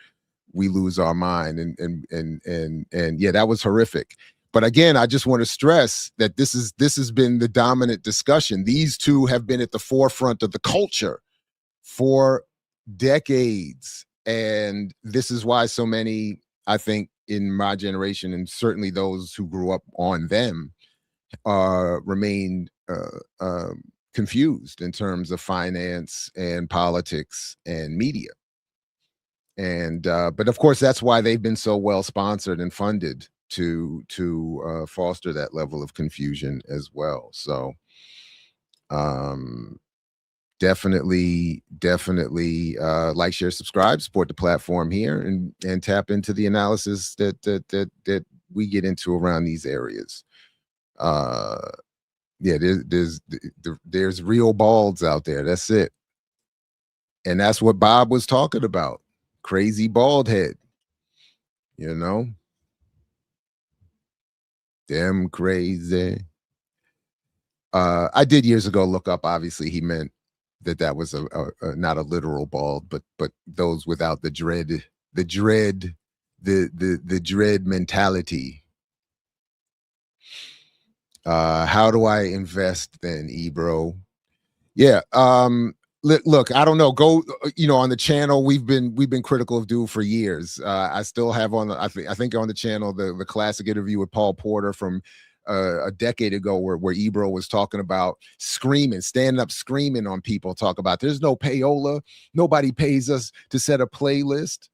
we lose our mind. And yeah, that was horrific. But again, I just want to stress that this has been the dominant discussion. These two have been at the forefront of the culture for decades. And this is why so many, I think, in my generation, and certainly those who grew up on them, remained confused in terms of finance and politics and media. And but of course, that's why they've been so well sponsored and funded to foster that level of confusion as well. So definitely like, share, subscribe, support the platform here, and tap into the analysis that we get into around these areas. Yeah, there's real balds out there. That's it. And that's what Bob was talking about. Crazy bald head, Damn crazy. I did years ago look up, obviously he meant that was a not a literal bald, but those without the dread mentality. How do I invest then, Ebro? Yeah. Look, I don't know. Go, on the channel. We've been critical of Dude for years. I still have on I think on the channel the classic interview with Paul Porter from a decade ago where Ebro was talking about standing up screaming on people, talk about there's no payola, nobody pays us to set a playlist.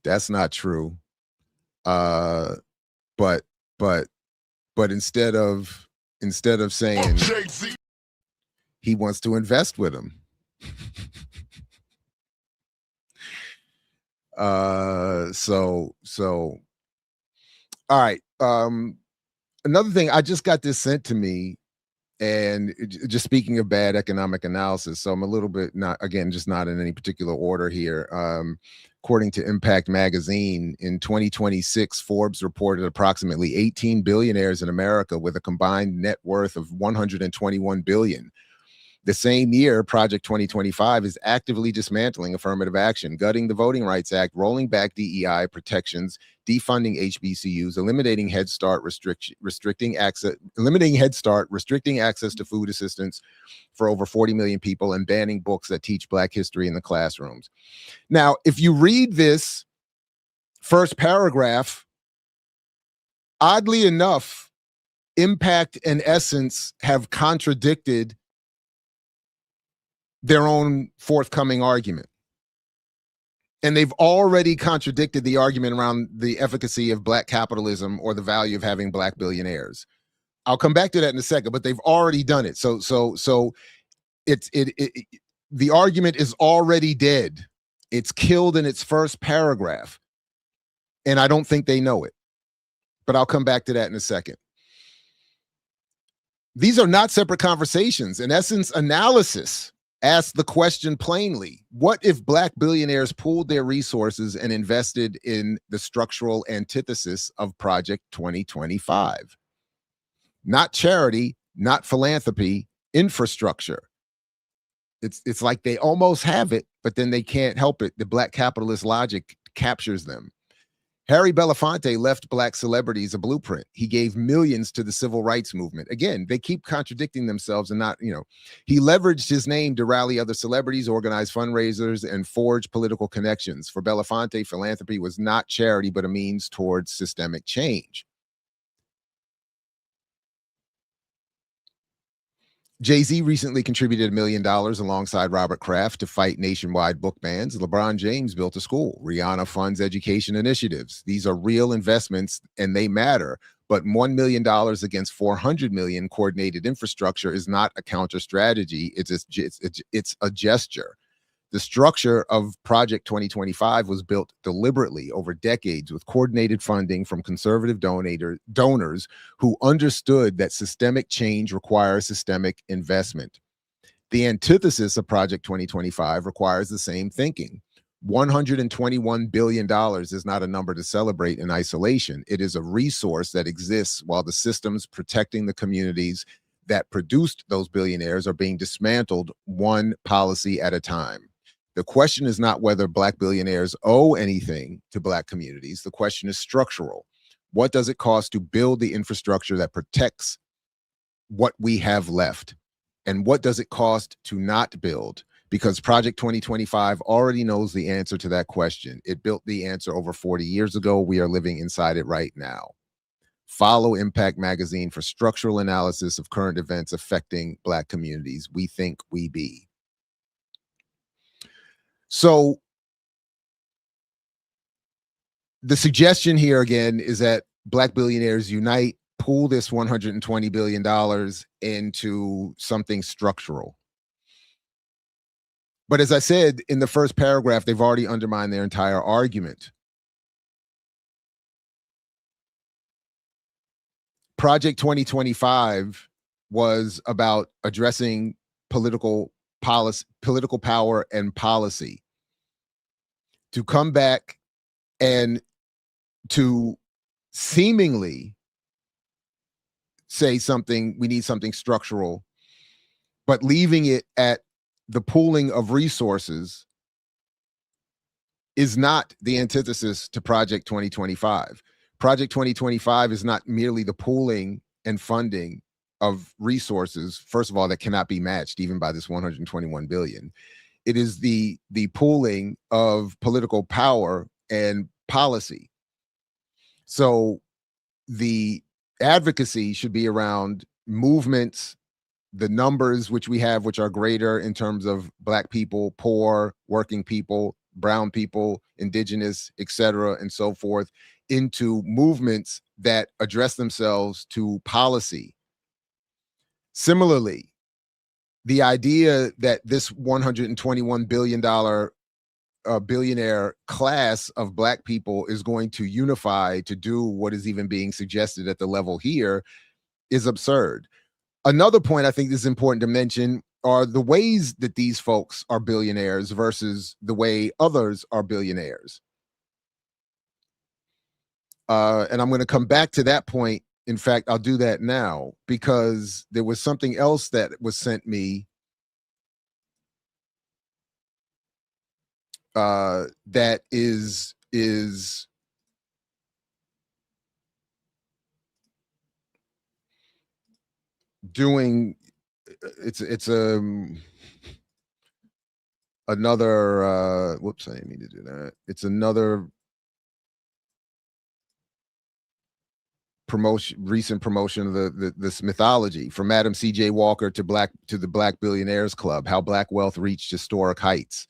That's not true. But instead of saying he wants to invest with him. So all right. Another thing, I just got this sent to me, and just speaking of bad economic analysis, so I'm a little bit not in any particular order here. According to Impact Magazine, in 2026, Forbes reported approximately 18 billionaires in America with a combined net worth of $121 billion. The same year, Project 2025 is actively dismantling affirmative action, gutting the Voting Rights Act, rolling back DEI protections, defunding HBCUs, eliminating Head Start, restricting access to food assistance for over 40 million people, and banning books that teach Black history in the classrooms. Now, if you read this first paragraph, oddly enough, Impact and Essence have contradicted their own forthcoming argument. And they've already contradicted the argument around the efficacy of Black capitalism or the value of having Black billionaires. I'll come back to that in a second, but they've already done it. So the argument is already dead. It's killed in its first paragraph. And I don't think they know it. But I'll come back to that in a second. These are not separate conversations. In essence, analysis asks the question plainly: what if Black billionaires pooled their resources and invested in the structural antithesis of Project 2025? Not charity, not philanthropy, infrastructure. It's like they almost have it, but then they can't help it. The Black capitalist logic captures them. Harry Belafonte left Black celebrities a blueprint. He gave millions to the civil rights movement. Again, they keep contradicting themselves and not, he leveraged his name to rally other celebrities, organize fundraisers, and forge political connections. For Belafonte, philanthropy was not charity, but a means towards systemic change. JayZ recently contributed $1 million alongside Robert Kraft to fight nationwide book bans. LeBron James built a school. Rihanna funds education initiatives. These are real investments and they matter. But $1 million against $400 million coordinated infrastructure is not a counter strategy. It's a gesture. The structure of Project 2025 was built deliberately over decades with coordinated funding from conservative donors who understood that systemic change requires systemic investment. The antithesis of Project 2025 requires the same thinking. $121 billion is not a number to celebrate in isolation. It is a resource that exists while the systems protecting the communities that produced those billionaires are being dismantled one policy at a time. The question is not whether Black billionaires owe anything to Black communities. The question is structural. What does it cost to build the infrastructure that protects what we have left? And what does it cost to not build? Because Project 2025 already knows the answer to that question. It built the answer over 40 years ago. We are living inside it right now. Follow Impact Magazine for structural analysis of current events affecting Black communities. We think we be. So the suggestion here again is that Black billionaires unite, pool this $120 billion into something structural. But as I said in the first paragraph, they've already undermined their entire argument. Project 2025 was about addressing political power and policy. To come back and to seemingly say we need something structural, but leaving it at the pooling of resources is not the antithesis to Project 2025. Project 2025 is not merely the pooling and funding of resources, first of all, that cannot be matched even by this 121 billion. It is the pooling of political power and policy. So the advocacy should be around movements, the numbers which we have, which are greater in terms of Black people, poor, working people, brown people, indigenous, etc., and so forth, into movements that address themselves to policy. Similarly, the idea that this $121 billion billionaire class of Black people is going to unify to do what is even being suggested at the level here is absurd. Another point I think is important to mention are the ways that these folks are billionaires versus the way others are billionaires. And I'm going to come back to that point. In fact, I'll do that now because there was something else that was sent me that is doing it's another whoops, I didn't mean to do that. It's another recent promotion of this mythology from Madam C.J. Walker to the Black Billionaires Club, how Black wealth reached historic heights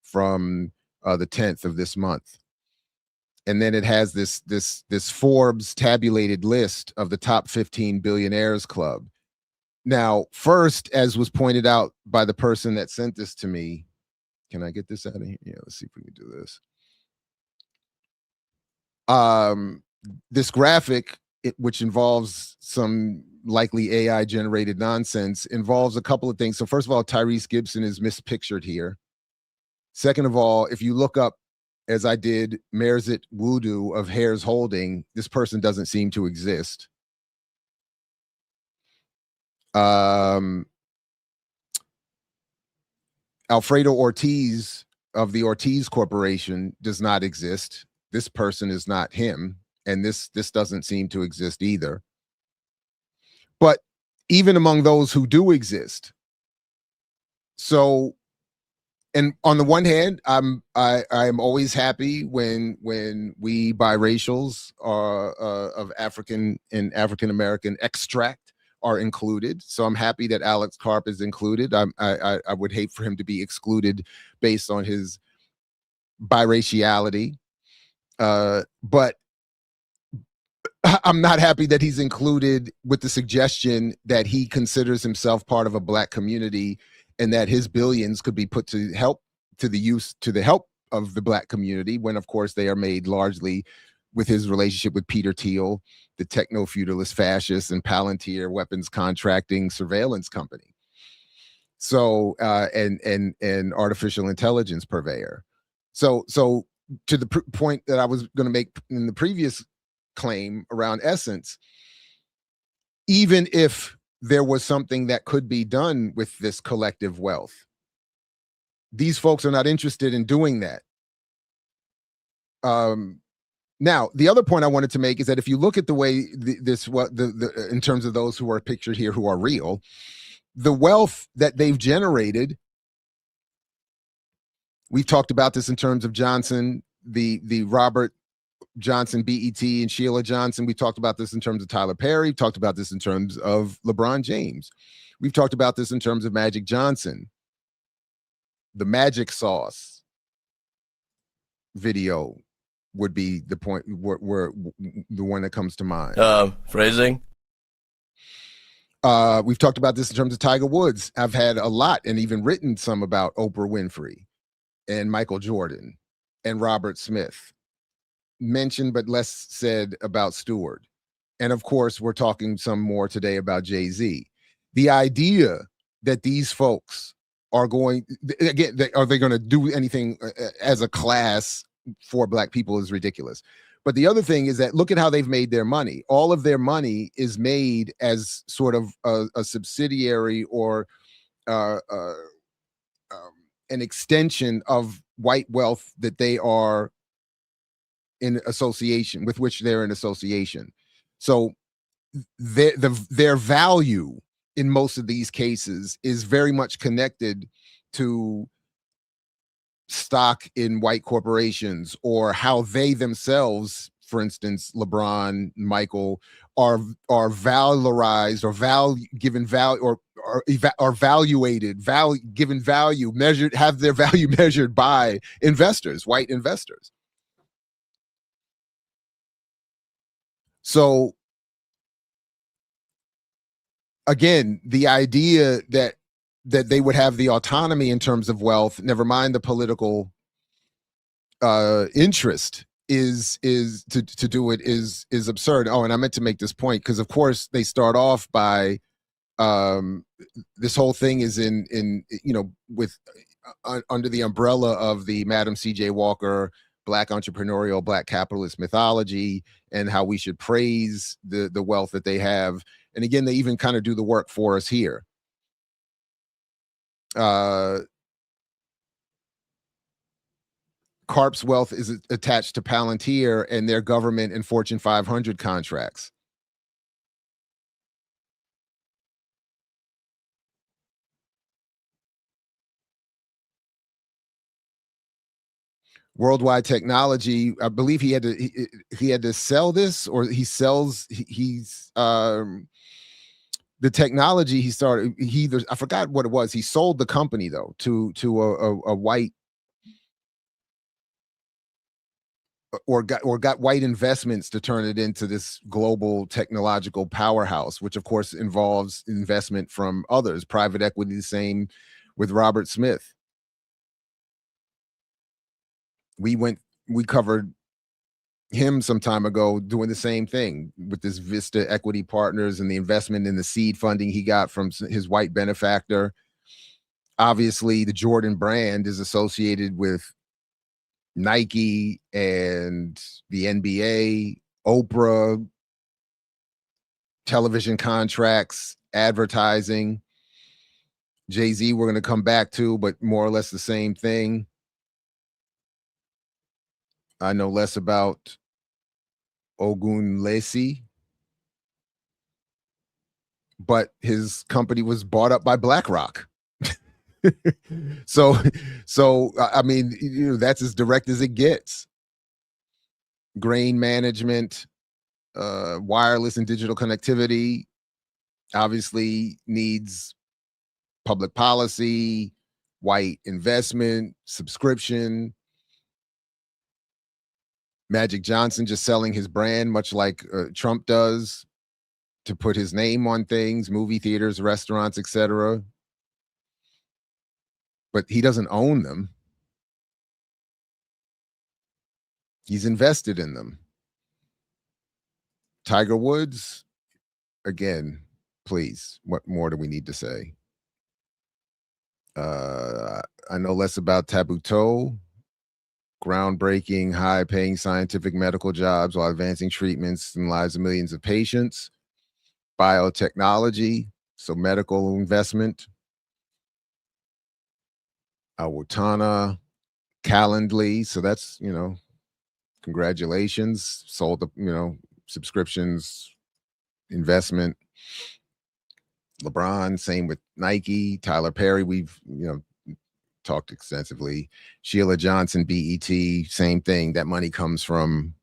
from the 10th of this month. And then it has this Forbes tabulated list of the top 15 billionaires club. Now, first, as was pointed out by the person that sent this to me, can I get this out of here? Yeah, let's see if we can do this. This graphic, which involves some likely AI generated nonsense, involves a couple of things. So first of all, Tyrese Gibson is mispictured here. Second of all, if you look up, as I did, Merzit Wudu of Hares Holding, this person doesn't seem to exist. Alfredo Ortiz of the Ortiz Corporation does not exist. this person is not him, and this doesn't seem to exist either. But even among those who do exist, so, and on the one hand, I'm always happy when we biracials are of African and African American extract are included. So I'm happy that Alex Karp is included. I would hate for him to be excluded based on his biraciality. But I'm not happy that he's included with the suggestion that he considers himself part of a Black community and that his billions could be put to the help of the Black community, when of course they are made largely with his relationship with Peter Thiel, the techno-feudalist fascist and Palantir weapons contracting surveillance company. So and artificial intelligence purveyor. So to the point that I was going to make in the previous claim around essence, even if there was something that could be done with this collective wealth, these folks are not interested in doing that. Now, the other point I wanted to make is that if you look at the way in terms of those who are pictured here who are real, the wealth that they've generated, we've talked about this in terms of Johnson, the Robert Johnson, BET, and Sheila Johnson. We talked about this in terms of Tyler Perry. We've talked about this in terms of LeBron James. We've talked about this in terms of Magic Johnson. The Magic Sauce video would be the point where the one that comes to mind. Phrasing. We've talked about this in terms of Tiger Woods. I've had a lot and even written some about Oprah Winfrey and Michael Jordan and Robert Smith. Mentioned but less said about Stewart. And of course, we're talking some more today about JayZ. The idea that these folks are going, again, are they going to do anything as a class for Black people is ridiculous. But the other thing is that look at how they've made their money. All of their money is made as sort of a subsidiary or an extension of white wealth that they are in association with, which they're in association. So their value in most of these cases is very much connected to stock in white corporations, or how they themselves, for instance, LeBron, Michael, are valorized or given value or are valuated, given value, measured, have their value measured by investors, white investors. So again, the idea that they would have the autonomy in terms of wealth, never mind the political interest, is to do it is absurd. Oh, and I meant to make this point because of course they start off by this whole thing is in with under the umbrella of the Madam C.J. Walker Black entrepreneurial, Black capitalist mythology, and how we should praise the wealth that they have. And again, they even kind of do the work for us here. Karp's wealth is attached to Palantir and their government and Fortune 500 contracts. Worldwide Technology, I believe he had to sell this, or he sells, the technology he started, I forgot what it was. He sold the company though to a white, or got white investments to turn it into this global technological powerhouse, which of course involves investment from others, private equity, the same with Robert Smith. We covered him some time ago doing the same thing with this Vista Equity Partners and the investment in the seed funding he got from his white benefactor. Obviously, the Jordan brand is associated with Nike and the NBA, Oprah, television contracts, advertising. JayZ, we're going to come back to, but more or less the same thing. I know less about Ogunlesi, but his company was bought up by BlackRock. so I mean, that's as direct as it gets. Grain management, wireless and digital connectivity obviously needs public policy, white investment, subscription. Magic Johnson just selling his brand, much like Trump does, to put his name on things, movie theaters, restaurants, etc. But he doesn't own them. He's invested in them. Tiger Woods, again, please, what more do we need to say? I know less about Tabuteau, groundbreaking, high-paying scientific medical jobs while advancing treatments in the lives of millions of patients. Biotechnology, so medical investment. Awutana, Calendly, so that's, congratulations, sold the, subscriptions, investment. LeBron, same with Nike. Tyler Perry, we've, talked extensively. Sheila Johnson, BET, same thing. That money comes from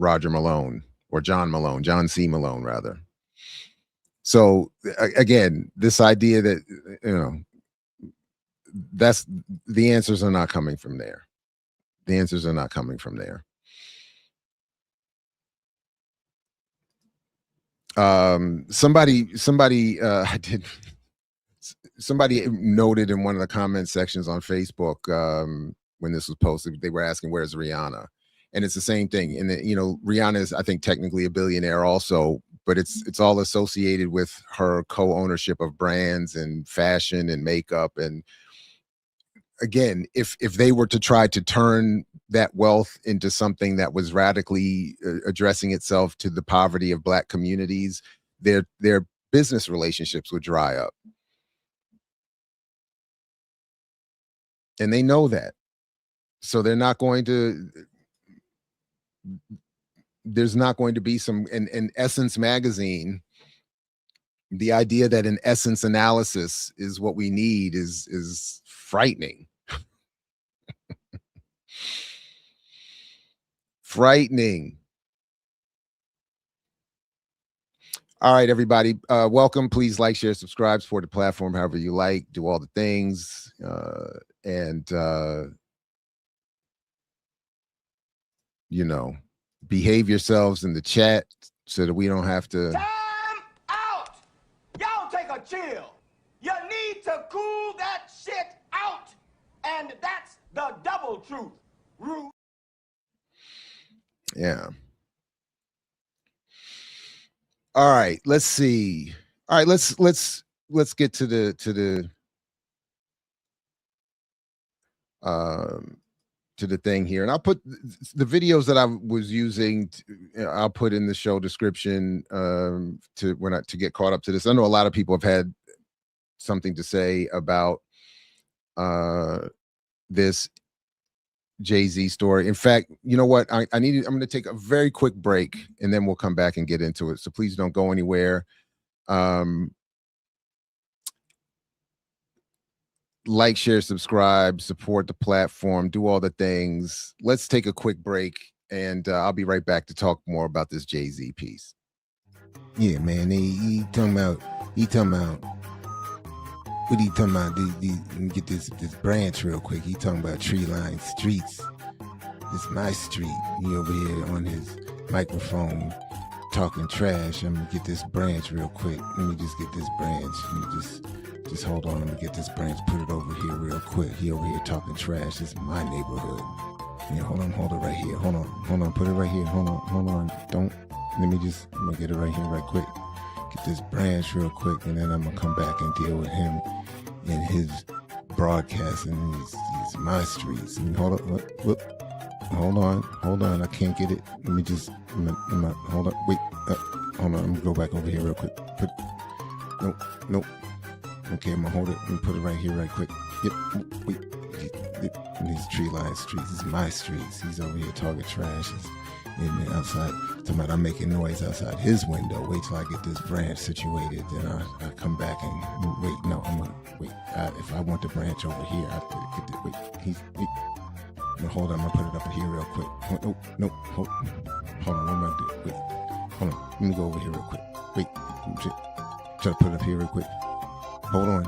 Roger Malone or John C. Malone, rather. So again, this idea that, that's the answers are not coming from there. The answers are not coming from there. Somebody noted in one of the comment sections on Facebook when this was posted, they were asking, where's Rihanna? And it's the same thing. And Rihanna is, I think, technically a billionaire also, but it's all associated with her co-ownership of brands and fashion and makeup. And again, if they were to try to turn that wealth into something that was radically addressing itself to the poverty of Black communities, their business relationships would dry up. And they know that. So they're not going to, there's not going to be some, in Essence magazine, the idea that an essence analysis is what we need is frightening. Frightening. All right, everybody. Welcome. Please like, share, subscribe, support the platform however you like. Do all the things. And behave yourselves in the chat so that we don't have to. Time out. Y'all take a chill. You need to cool that shit out. And that's the double truth. Yeah. All right, let's see. All right, let's get to the thing here, and I'll put the videos that I was using. I'll put in the show description to get caught up to this. I know a lot of people have had something to say about this JayZ story. In fact, you know what? I'm going to take a very quick break, and then we'll come back and get into it. So please don't go anywhere. Like, share, subscribe, support the platform, do all the things. Let's take a quick break, and I'll be right back to talk more about this JayZ piece. Yeah, man. He talking about. What he talking about? Let me get this branch real quick. He talking about tree line streets. It's my street. He over here on his microphone talking trash. I'm gonna get this branch real quick. Let me just get this branch. Let me just hold on. Let me get this branch. Put it over here real quick. He over here talking trash. This is my neighborhood. Yeah, hold it right here. Hold on. Put it right here. Hold on. Don't. I'm gonna get it right here right quick. Get this branch real quick, and then I'm gonna come back and deal with him in his broadcasting. These my streets. And hold on. I can't get it. Let me just. Hold on. Wait. Hold on. I'm gonna go back over here real quick. Nope. Okay, I'm gonna hold it and put it right here right quick. Yep. Wait. from these tree-lined streets. This is my streets. He's over here talking trash. And outside, talking about I'm making noise outside his window. Wait till I get this branch situated. Then I come back and wait. No, I'm gonna wait. If I want the branch over here, I have to get the wait. No, hold on. I'm gonna put it up here real quick. No, hold on. What am I doing? Wait, hold on. Let me go over here real quick. Wait, try to put it up here real quick. Hold on.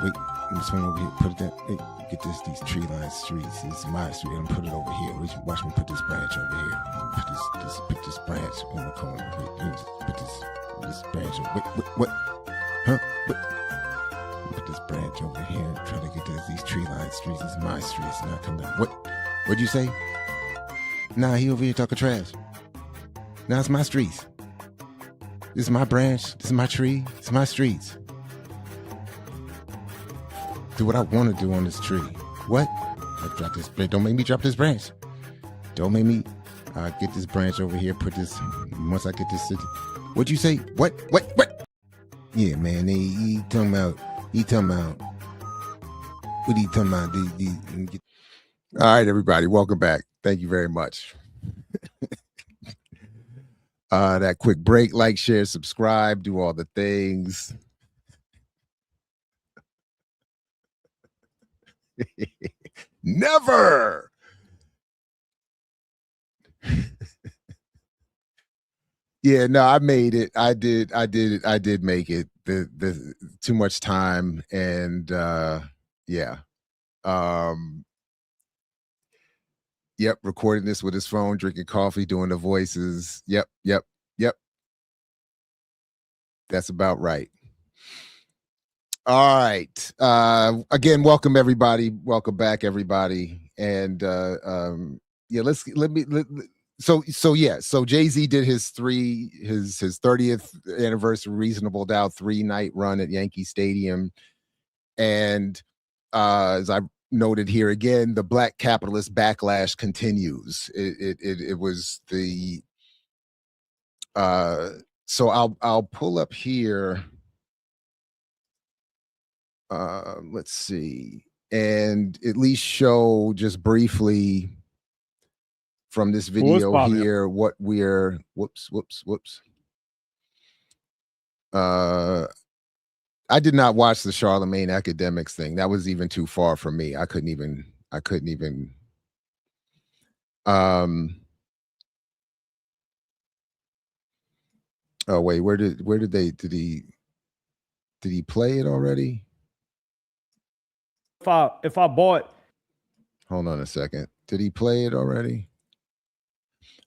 Wait, I'm just going over here. Put it there. Hey, get these tree-lined streets. This is my street. I'm gonna put it over here. Watch me put this branch over here. Put this branch over Colin. Wait, put this branch over. Wait, what? Huh? What? Put this branch over here and try to get these tree-lined streets. This is my streets. Now come down. What'd you say? Nah, he over here talking trash. Now it's my streets. This is my branch. This is my tree. It's my streets. Do what I want to do on this tree. What? I drop this. Don't make me drop this branch. Don't make me get this branch over here. Put this. Once I get this. What'd you say? What? Yeah, man. He talking about. What are you talking about? All right, everybody. Welcome back. Thank you very much. That quick break. Like, share, subscribe. Do all the things. Never. Yeah, no, I made it. I did make it. The too much time and yeah. Yep, recording this with his phone, drinking coffee, doing the voices. Yep. That's about right. All right. Again, welcome everybody. Welcome back, everybody. And yeah, so JayZ did his 30th anniversary Reasonable Doubt 3-night run at Yankee Stadium. And as I noted here again, the black capitalist backlash continues. It was the so I'll pull up here. Let's see, and at least show just briefly from this video here what we're whoops. I did not watch the Charlemagne academics thing. That was even too far for me. I couldn't even oh wait, did he play it already? If I bought, hold on a second. Did he play it already?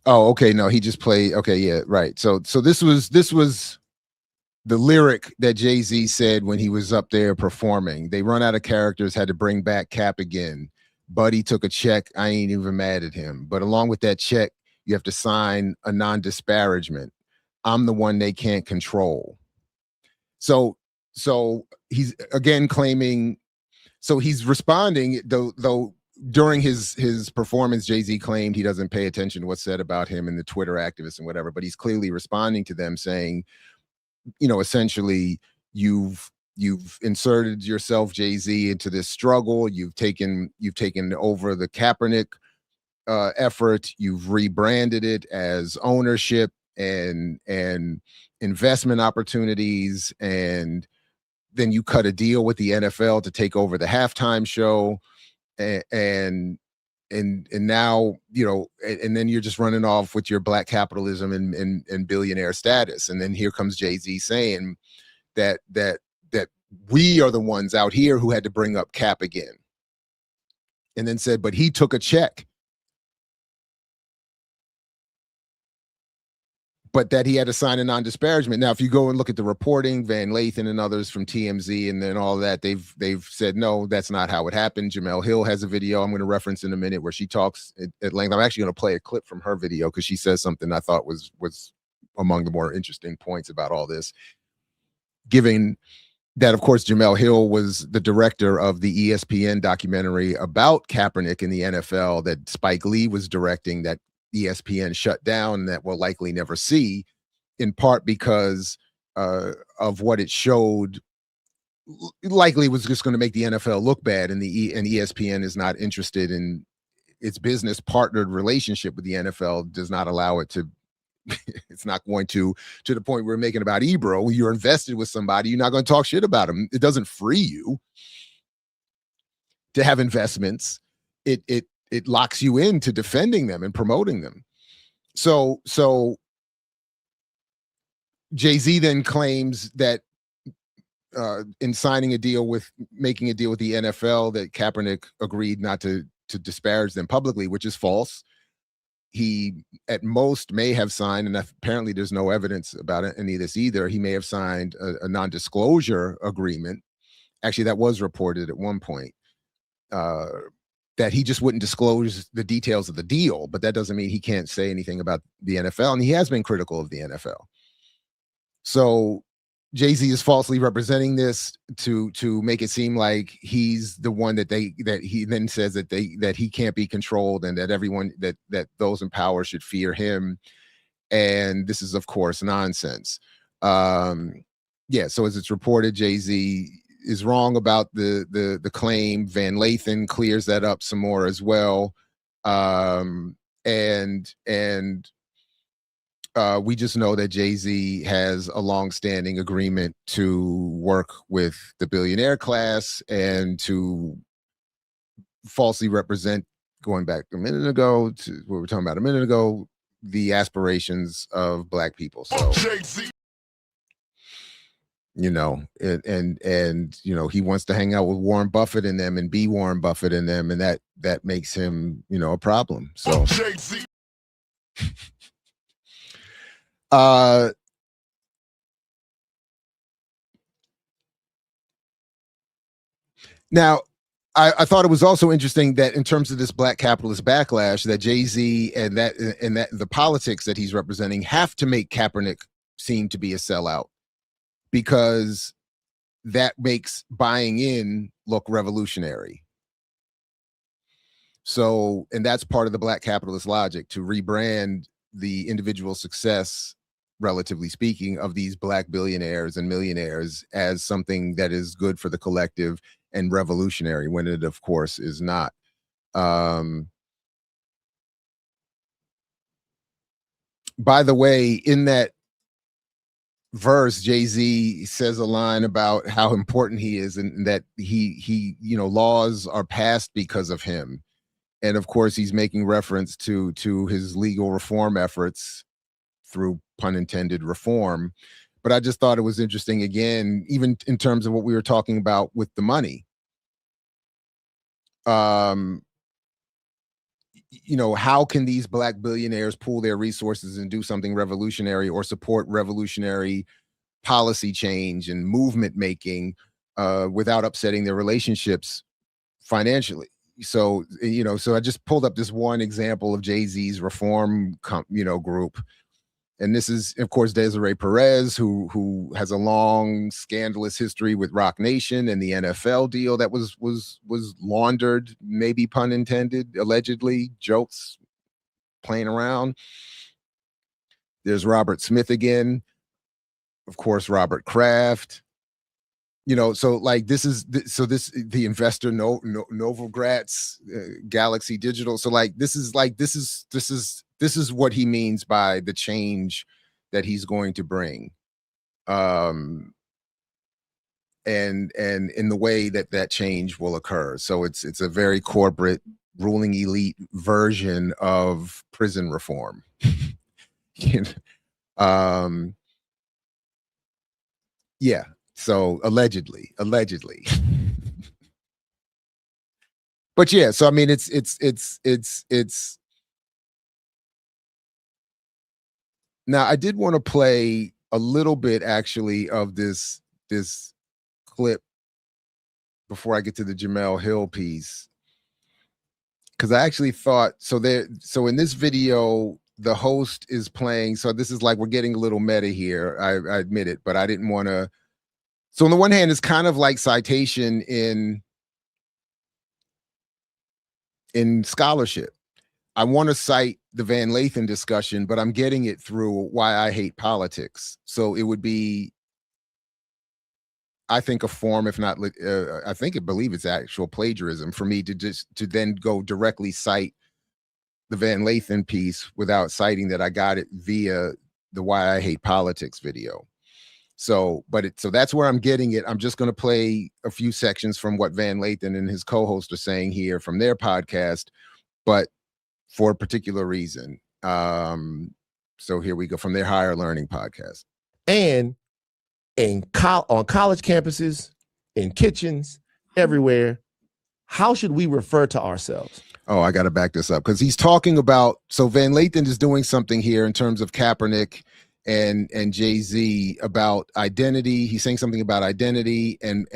Oh, okay. No, he just played. Okay, yeah, right. So this was the lyric that JayZ said when he was up there performing. They run out of characters, had to bring back Cap again. Buddy took a check. I ain't even mad at him. But along with that check, you have to sign a non-disparagement. I'm the one they can't control. So he's again claiming. So he's responding, though during his performance, JayZ claimed he doesn't pay attention to what's said about him and the Twitter activists and whatever, but he's clearly responding to them saying, you know, essentially, you've inserted yourself, JayZ, into this struggle. You've taken over the Kaepernick effort. You've rebranded it as ownership and investment opportunities, and then you cut a deal with the NFL to take over the halftime show, and now, you know, and then you're just running off with your black capitalism and billionaire status. And then here comes JayZ saying that we are the ones out here who had to bring up Cap again. And then said, but he took a check. But that he had to sign a non-disparagement. Now, if you go and look at the reporting, Van Lathan and others from TMZ and then all that, they've said, no, that's not how it happened. Jamel Hill has a video I'm going to reference in a minute where she talks at length. I'm actually going to play a clip from her video because she says something I thought was among the more interesting points about all this. Given that, of course, Jamel Hill was the director of the ESPN documentary about Kaepernick in the NFL that Spike Lee was directing, that ESPN shut down, that we'll likely never see, in part because of what it showed likely was just going to make the NFL look bad, and ESPN is not interested in its business partnered relationship with the NFL, does not allow it to. It's not going to the point we're making about Ebro. You're invested with somebody, you're not going to talk shit about them. It doesn't free you to have investments. It locks you into defending them and promoting them. So JayZ then claims that in making a deal with the NFL, that Kaepernick agreed not to disparage them publicly, which is false. He at most may have signed, and apparently there's no evidence about any of this either. He may have signed a non-disclosure agreement. Actually, that was reported at one point, that he just wouldn't disclose the details of the deal, but that doesn't mean he can't say anything about the NFL. And he has been critical of the NFL. So JayZ is falsely representing this to make it seem like he's the one that he then says that he can't be controlled, and that everyone that those in power should fear him. And this is, of course, nonsense. Yeah, so as it's reported, JayZ is wrong about the claim. Van Lathan clears that up some more as well. We just know that JayZ has a long-standing agreement to work with the billionaire class and to falsely represent, going back a minute ago to what we were talking about a minute ago, the aspirations of Black people. So, you know, and you know, he wants to hang out with Warren Buffett and them and be Warren Buffett and them, and that makes him, you know, a problem. So now, I thought it was also interesting that in terms of this Black capitalist backlash, that JayZ and that the politics that he's representing have to make Kaepernick seem to be a sellout, because that makes buying in look revolutionary. So, and that's part of the Black capitalist logic, to rebrand the individual success, relatively speaking, of these Black billionaires and millionaires as something that is good for the collective and revolutionary, when it, of course, is not. By the way, in that verse, JayZ says a line about how important he is, and that he you know, laws are passed because of him. And of course, he's making reference to his legal reform efforts through, pun intended, reform. But I just thought it was interesting, again, even in terms of what we were talking about with the money. You know, how can these Black billionaires pool their resources and do something revolutionary or support revolutionary policy change and movement making without upsetting their relationships financially? So, you know, so I just pulled up this one example of JayZ's reform, you know, group. And this is, of course, Desiree Perez, who has a long scandalous history with Roc Nation and the NFL deal that was laundered, maybe pun intended, allegedly, jokes playing around. There's Robert Smith again, of course, Robert Kraft. You know, so like the investor Novogratz, Galaxy Digital. So like this is what he means by the change that he's going to bring, and in the way that change will occur. So it's a very corporate, ruling elite version of prison reform. Yeah. So allegedly. But yeah, so I mean, it's now I did want to play a little bit actually of this clip before I get to the Jamel Hill piece, because I actually thought so in this video the host is playing, so this is like, we're getting a little meta here, I admit it, but I didn't want to. So on the one hand, it's kind of like citation in scholarship. I want to cite the Van Lathan discussion, but I'm getting it through Why I Hate Politics. So it would be, I think, a form, if not, I believe it's actual plagiarism for me to then go directly cite the Van Lathan piece without citing that I got it via the Why I Hate Politics video. So that's where I'm getting it. I'm just going to play a few sections from what Van Lathan and his co-host are saying here from their podcast, but for a particular reason. So here we go from their Higher Learning podcast. And on college campuses, in kitchens, everywhere, how should we refer to ourselves? Oh, I got to back this up because he's talking about, so Van Lathan is doing something here in terms of Kaepernick and JayZ about identity. He's saying something about identity and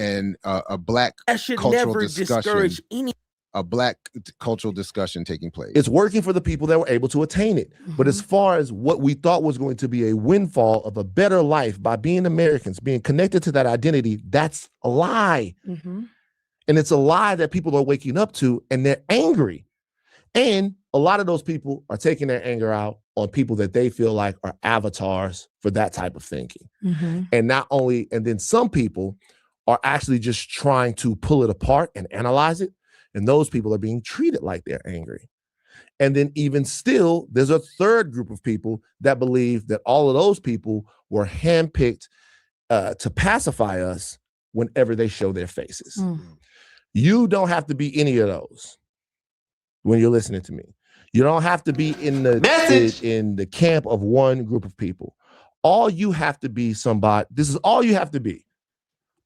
a black cultural discussion. A black cultural discussion taking place. It's working for the people that were able to attain it. But as far as what we thought was going to be a windfall of a better life by being Americans, being connected to that identity, that's a lie. And it's a lie that people are waking up to, and they're angry. And a lot of those people are taking their anger out on people that they feel like are avatars for that type of thinking. And then some people are actually just trying to pull it apart and analyze it. And those people are being treated like they're angry. And then even still, there's a third group of people that believe that all of those people were handpicked to pacify us whenever they show their faces. You don't have to be any of those when you're listening to me. You don't have to be in the camp of one group of people. All you have to be somebody. This is all you have to be.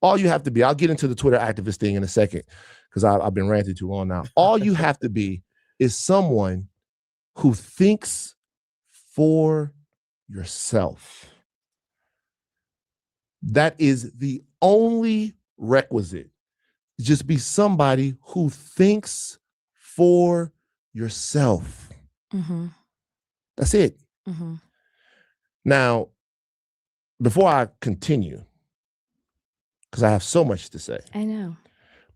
All you have to be. I'll get into the Twitter activist thing in a second because I've been ranting too long now. All you have to be is someone who thinks for yourself. That is the only requisite. Just be somebody who thinks for yourself. That's it. Now, before I continue, because I have so much to say. I know.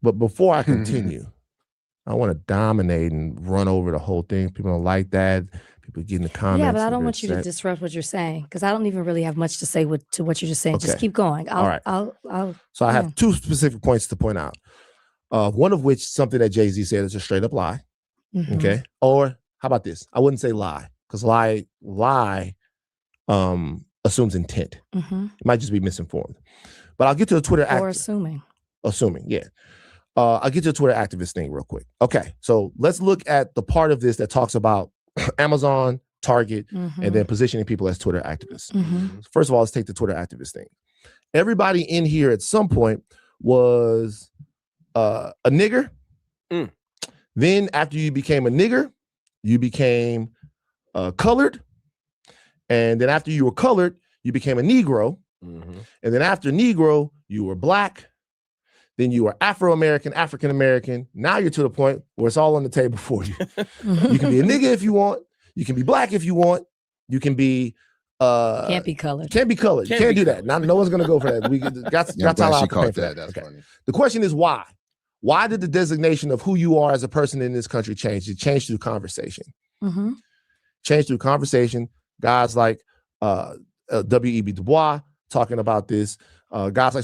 But before I continue, I want to dominate and run over the whole thing. People don't like that. People get in the comments. Yeah, but I don't want you to disrupt what you're saying because I don't even really have much to say to what you're just saying. Okay. Just keep going. All right. So I have two specific points to point out. One of which something that JayZ said is a straight up lie. Okay. Or how about this? I wouldn't say lie because lie assumes intent. It might just be misinformed. But I'll get to the Twitter assuming, yeah. I'll get to the Twitter activist thing real quick. Okay, so let's look at the part of this that talks about Amazon, Target, and then positioning people as Twitter activists. First of all, let's take the Twitter activist thing. Everybody in here at some point was a nigger. Then after you became a nigger, you became colored. And then after you were colored, you became a Negro. And then after Negro, you were black. Then you were Afro-American, African-American. Now you're to the point where it's all on the table for you. You can be a nigga if you want. You can be black if you want. You can be can't be colored. Can't be colored. You can't do that. No one's gonna go for that. We got to caught that. That's funny. The question is why? Why did the designation of who you are as a person in this country change? It changed through conversation. Changed through conversation. Guys like W.E.B. Du Bois talking about this. Guys like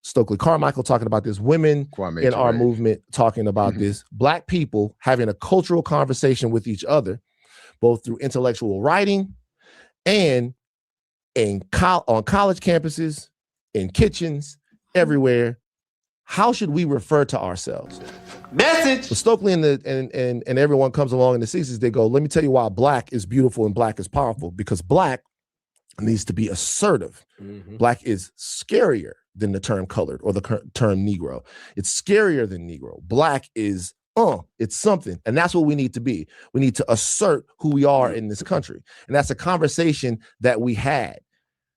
Stokely Carmichael talking about this. Women in our movement talking about this. Black people having a cultural conversation with each other, both through intellectual writing and on college campuses, in kitchens, everywhere. How should we refer to ourselves? Message. So Stokely and everyone comes along in the 60s. They go, let me tell you why black is beautiful and black is powerful. Because black needs to be assertive. Black is scarier than the term colored or the term Negro. It's scarier than Negro. Black is, it's something. And that's what we need to be. We need to assert who we are in this country. And that's a conversation that we had.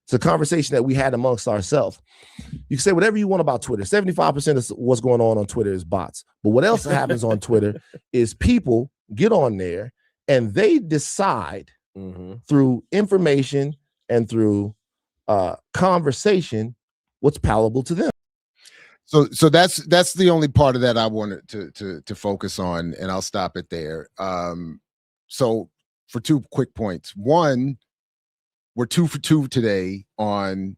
It's a conversation that we had amongst ourselves. You can say whatever you want about Twitter. 75% of what's going on Twitter is bots. But what else happens on Twitter is people get on there and they decide through information and through conversation what's palatable to them. So that's the only part of that I wanted to focus on, and I'll stop it there. So for 2 quick points. One, we're 2 for 2 today on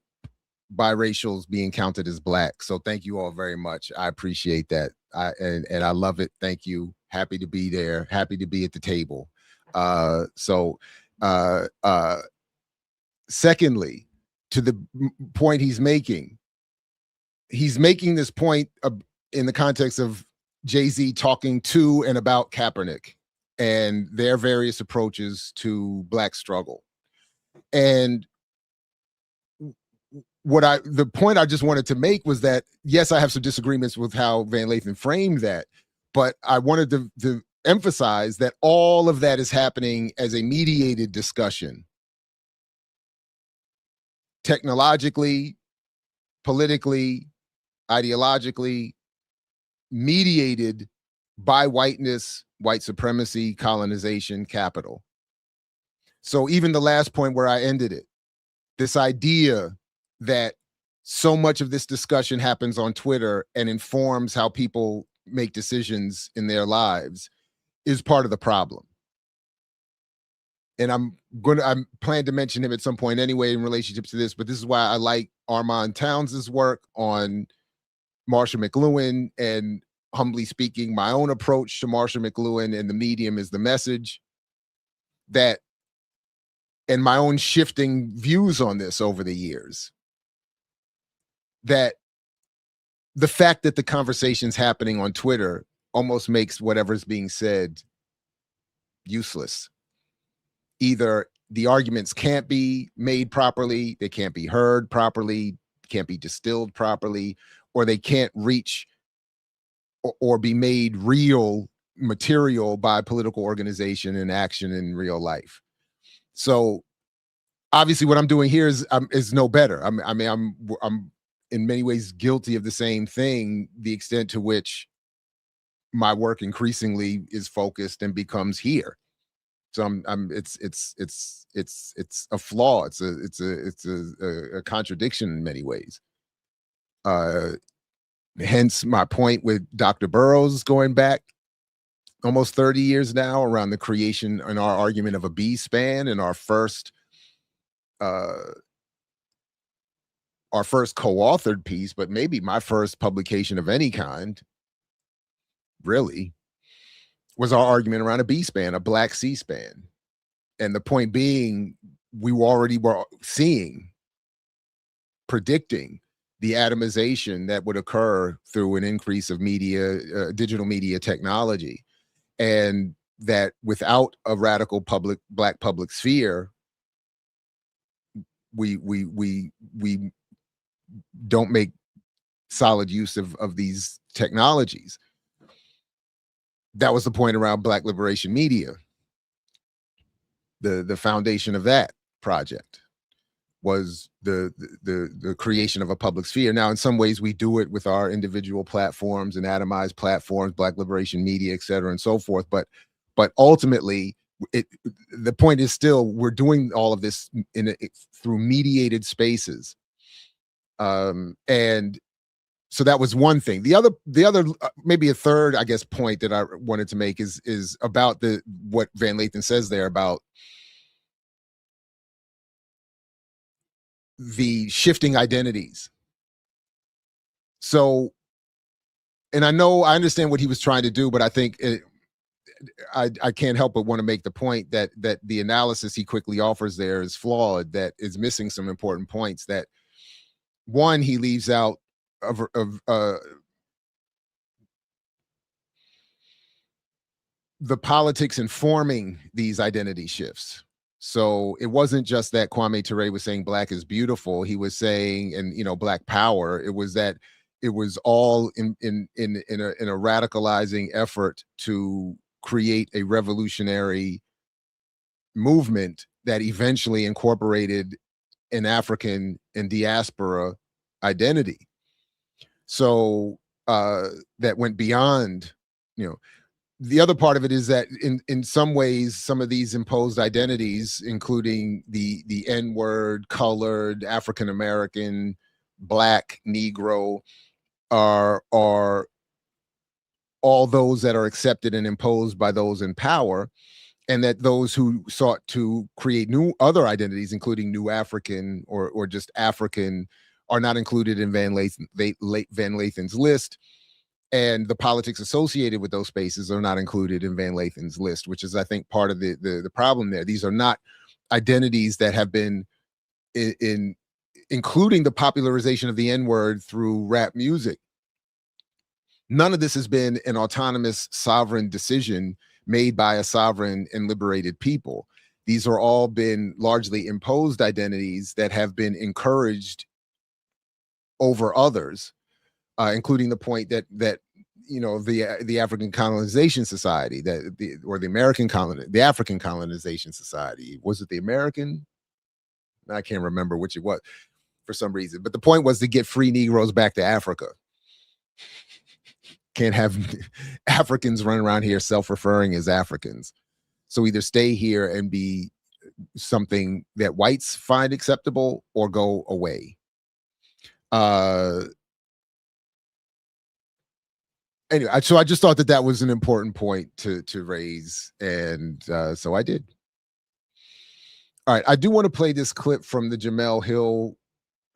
biracials being counted as black. So thank you all very much. I appreciate that. And I love it. Thank you. Happy to be there. Happy to be at the table. Secondly, to the point he's making this point in the context of JayZ talking to and about Kaepernick and their various approaches to black struggle. And the point I just wanted to make was that, yes, I have some disagreements with how Van Lathan framed that, but I wanted to emphasize that all of that is happening as a mediated discussion, technologically, politically, ideologically, mediated by whiteness, white supremacy, colonization, capital. So even the last point where I ended it, this idea that so much of this discussion happens on Twitter and informs how people make decisions in their lives is part of the problem. And I'm planning to mention him at some point anyway in relationship to this, but this is why I like Armand Towns's work on Marsha McLuhan, and humbly speaking, my own approach to Marsha McLuhan and the medium is the message, that, and my own shifting views on this over the years, that the fact that the conversation's happening on Twitter almost makes whatever's being said useless. Either the arguments can't be made properly, they can't be heard properly, can't be distilled properly, or they can't reach or be made real material by political organization and action in real life. So obviously what I'm doing here is no better. I'm in many ways guilty of the same thing, the extent to which my work increasingly is focused and becomes here. So it's a flaw. It's a contradiction in many ways. Hence my point with Dr. Burroughs going back almost 30 years now around the creation and our argument of a B-span in our first co-authored piece, but maybe my first publication of any kind, really, was our argument around a B-span, a black C-span. And the point being, we already were seeing, predicting the atomization that would occur through an increase of media, digital media technology. And that without a radical black public sphere, we don't make solid use of these technologies. That was the point around Black Liberation Media. The foundation of that project was the creation of a public sphere. Now, in some ways, we do it with our individual platforms and atomized platforms, Black Liberation Media, et cetera, and so forth. But ultimately, the point is still, we're doing all of this through mediated spaces. And so that was one thing. The other, maybe a third, I guess, point that I wanted to make is about what Van Lathan says there about the shifting identities. So, and I understand what he was trying to do, but I think I can't help but want to make the point that the analysis he quickly offers there is flawed, that is missing some important points. That one, he leaves out of the politics informing these identity shifts. So it wasn't just that Kwame Ture was saying black is beautiful. He was saying, and black power. It was that it was all in a radicalizing effort to create a revolutionary movement that eventually incorporated an African and diaspora identity. So that went beyond, the other part of it is that in some ways, some of these imposed identities, including the N-word, colored, African-American, black, Negro, are all those that are accepted and imposed by those in power, and that those who sought to create new other identities, including new African or just African, are not included in Van Lathan's list, and the politics associated with those spaces are not included in Van Lathan's list, which is, I think, part of the problem there. These are not identities that have been including the popularization of the N-word through rap music. None of this has been an autonomous, sovereign decision made by a sovereign and liberated people. These are all been largely imposed identities that have been encouraged over others, including the point that the African Colonization Society, the African Colonization Society, was it the American? I can't remember which it was for some reason, but the point was to get free Negroes back to Africa. Can't have Africans running around here self-referring as Africans. So either stay here and be something that whites find acceptable or go away. Anyway, so I just thought that was an important point to raise, and so I did. All right, I do want to play this clip from the Jamel Hill,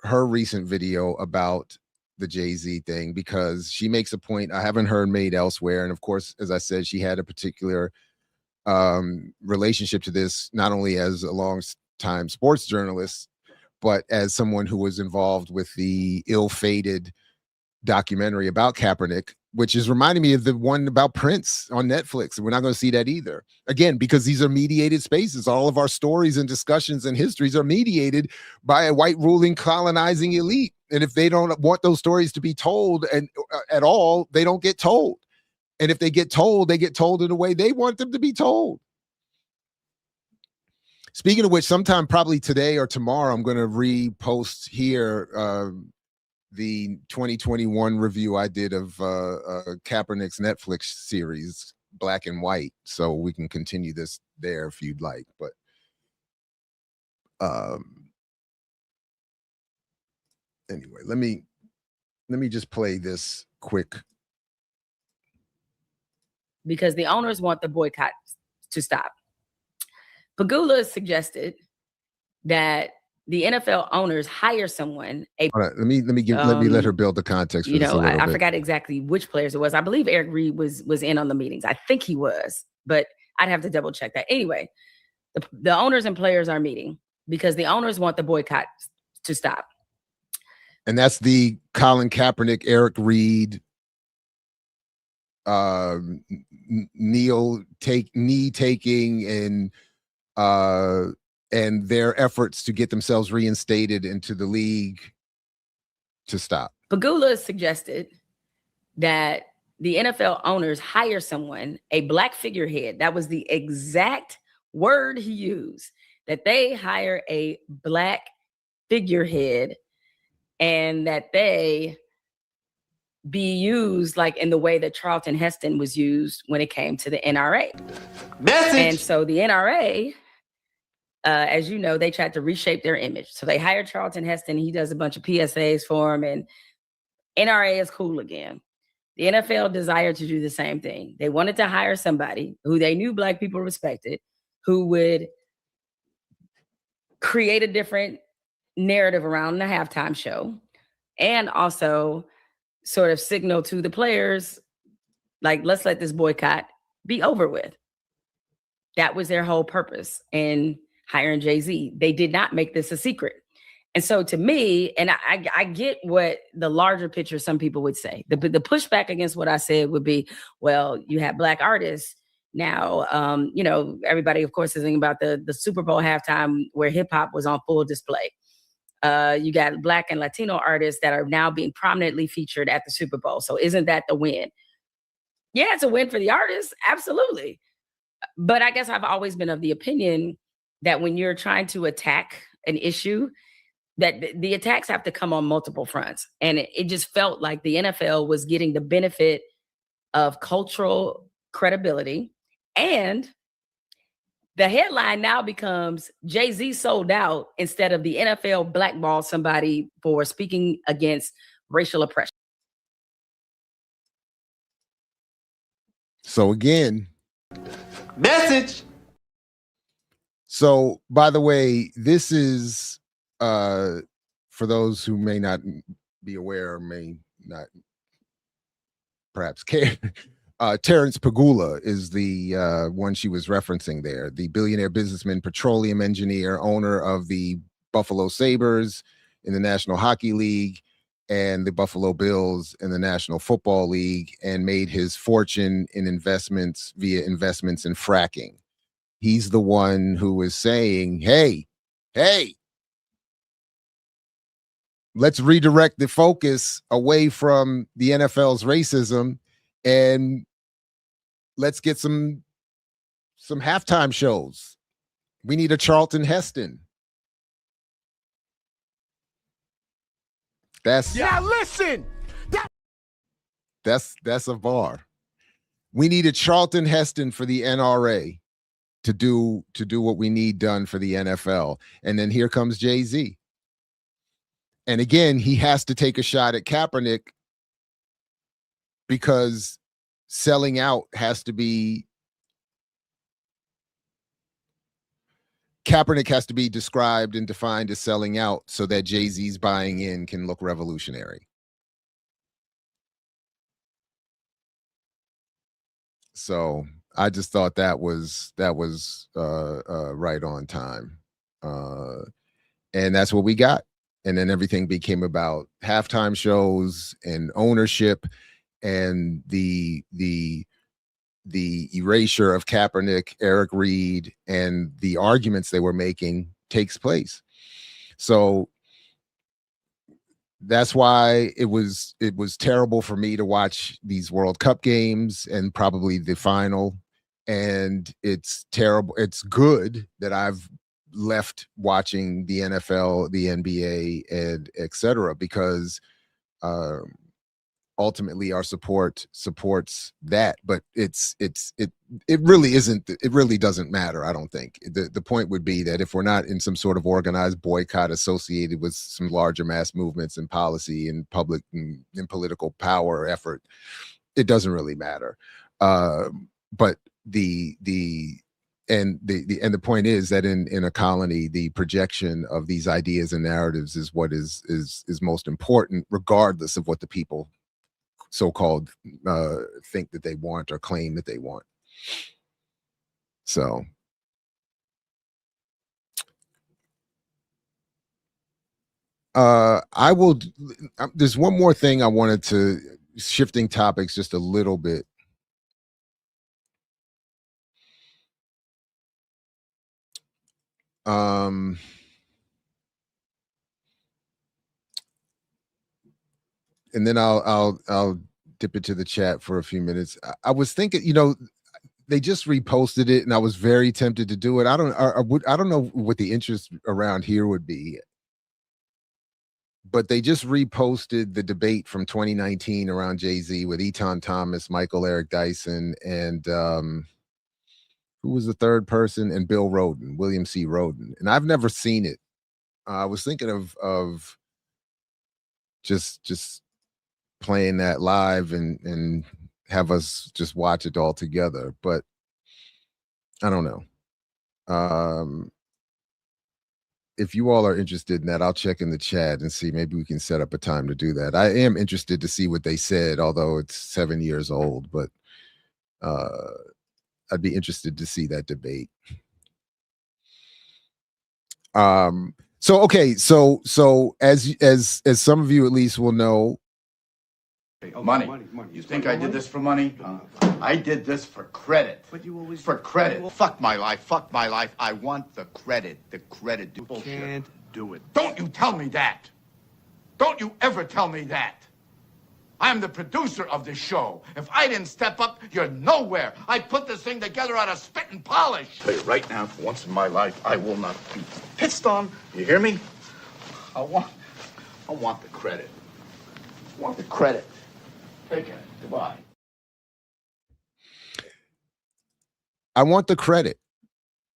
her recent video about the JayZ thing, because she makes a point I haven't heard made elsewhere. And of course, as I said, she had a particular relationship to this, not only as a long-time sports journalist, but as someone who was involved with the ill-fated documentary about Kaepernick, which is reminding me of the one about Prince on Netflix. And we're not going to see that either. Again, because these are mediated spaces. All of our stories and discussions and histories are mediated by a white ruling colonizing elite. And if they don't want those stories to be told and at all, they don't get told. And if they get told in a way they want them to be told. Speaking of which, sometime probably today or tomorrow, I'm going to repost here the 2021 review I did of Kaepernick's Netflix series, Black and White. So we can continue this there if you'd like. But anyway, let me just play this quick. Because the owners want the boycott to stop. Pagula suggested that the NFL owners hire someone. Let me let her build the context. For I forgot exactly which players it was. I believe Eric Reed was in on the meetings. I think he was, but I'd have to double check that. Anyway, the owners and players are meeting because the owners want the boycott to stop. And that's the ColinKaepernick, Eric Reed, knee taking and their efforts to get themselves reinstated into the league to stop. Pagula suggested that the NFL owners hire someone, a black figurehead. That was the exact word he used, that they hire a black figurehead and that they be used like in the way that Charlton Heston was used when it came to the NRA. Message. And so the NRA, as you know, they tried to reshape their image. So they hired Charlton Heston. He does a bunch of PSAs for them, and NRA is cool again. The NFL desired to do the same thing. They wanted to hire somebody who they knew black people respected, who would create a different narrative around the halftime show, and also sort of signal to the players, like, let's let this boycott be over with. That was their whole purpose in hiring JayZ. They did not make this a secret. And so to me, and I get what the larger picture some people would say. The pushback against what I said would be, well, you have black artists now. Everybody, of course, is thinking about the Super Bowl halftime where hip-hop was on full display. You got black and Latino artists that are now being prominently featured at the Super Bowl. So isn't that the win? Yeah, it's a win for the artists. Absolutely. But I guess I've always been of the opinion that when you're trying to attack an issue, that the attacks have to come on multiple fronts. And it just felt like the NFL was getting the benefit of cultural credibility. And the headline now becomes JayZ sold out instead of the NFL blackballed somebody for speaking against racial oppression. So again, message. So by the way, this is for those who may not be aware or may not perhaps care, Terrence Pagula is the one she was referencing there, the billionaire businessman, petroleum engineer, owner of the Buffalo Sabres in the National Hockey League and the Buffalo Bills in the National Football League, and made his fortune in investments via investments in fracking. He's the one who is saying, hey, let's redirect the focus away from the NFL's racism and let's get some halftime shows. We need a Charlton Heston. Now listen. That's a bar. We need a Charlton Heston for the NRA to do what we need done for the NFL. And then here comes JayZ. And again, he has to take a shot at Kaepernick because selling out has to be, Kaepernick has to be described and defined as selling out so that JayZ's buying in can look revolutionary. So I just thought that was right on time. And that's what we got. And then everything became about halftime shows and ownership and the erasure of Kaepernick, Eric Reed, and the arguments they were making takes place. So that's why it was terrible for me to watch these World Cup games and probably the final. And it's terrible. It's good that I've left watching the NFL, the NBA, and etc. because ultimately our support supports that, but it really isn't. It really doesn't matter. I don't think the point would be that if we're not in some sort of organized boycott associated with some larger mass movements and policy and public and political power effort, it doesn't really matter. But the point is that in a colony, the projection of these ideas and narratives is what is most important, regardless of what the people so-called think that they want or claim that they want. So I will, there's one more thing I wanted to, shifting topics just a little bit. And then I'll dip into the chat for a few minutes. I was thinking, they just reposted it, and I was very tempted to do it. I don't know what the interest around here would be, but they just reposted the debate from 2019 around JayZ with Eton Thomas, Michael Eric Dyson, and who was the third person? And Bill Rhoden, William C. Rhoden. And I've never seen it. I was thinking of just playing that live and have us just watch it all together, but I don't know. If you all are interested in that, I'll check in the chat and see, maybe we can set up a time to do that. I am interested to see what they said, although it's 7 years old, but I'd be interested to see that debate. So okay, so as some of you at least will know, Money. You think I did this for money? I did this for credit. But you always for credit. Fuck my life. Fuck my life. I want the credit. The credit. You can't do it. Don't you tell me that. Don't you ever tell me that. I'm the producer of this show. If I didn't step up, you're nowhere. I put this thing together out of spit and polish. I'll tell you right now, for once in my life, I will not be pissed on. You hear me? I want the credit. I want the credit. Take it. Goodbye. I want the credit.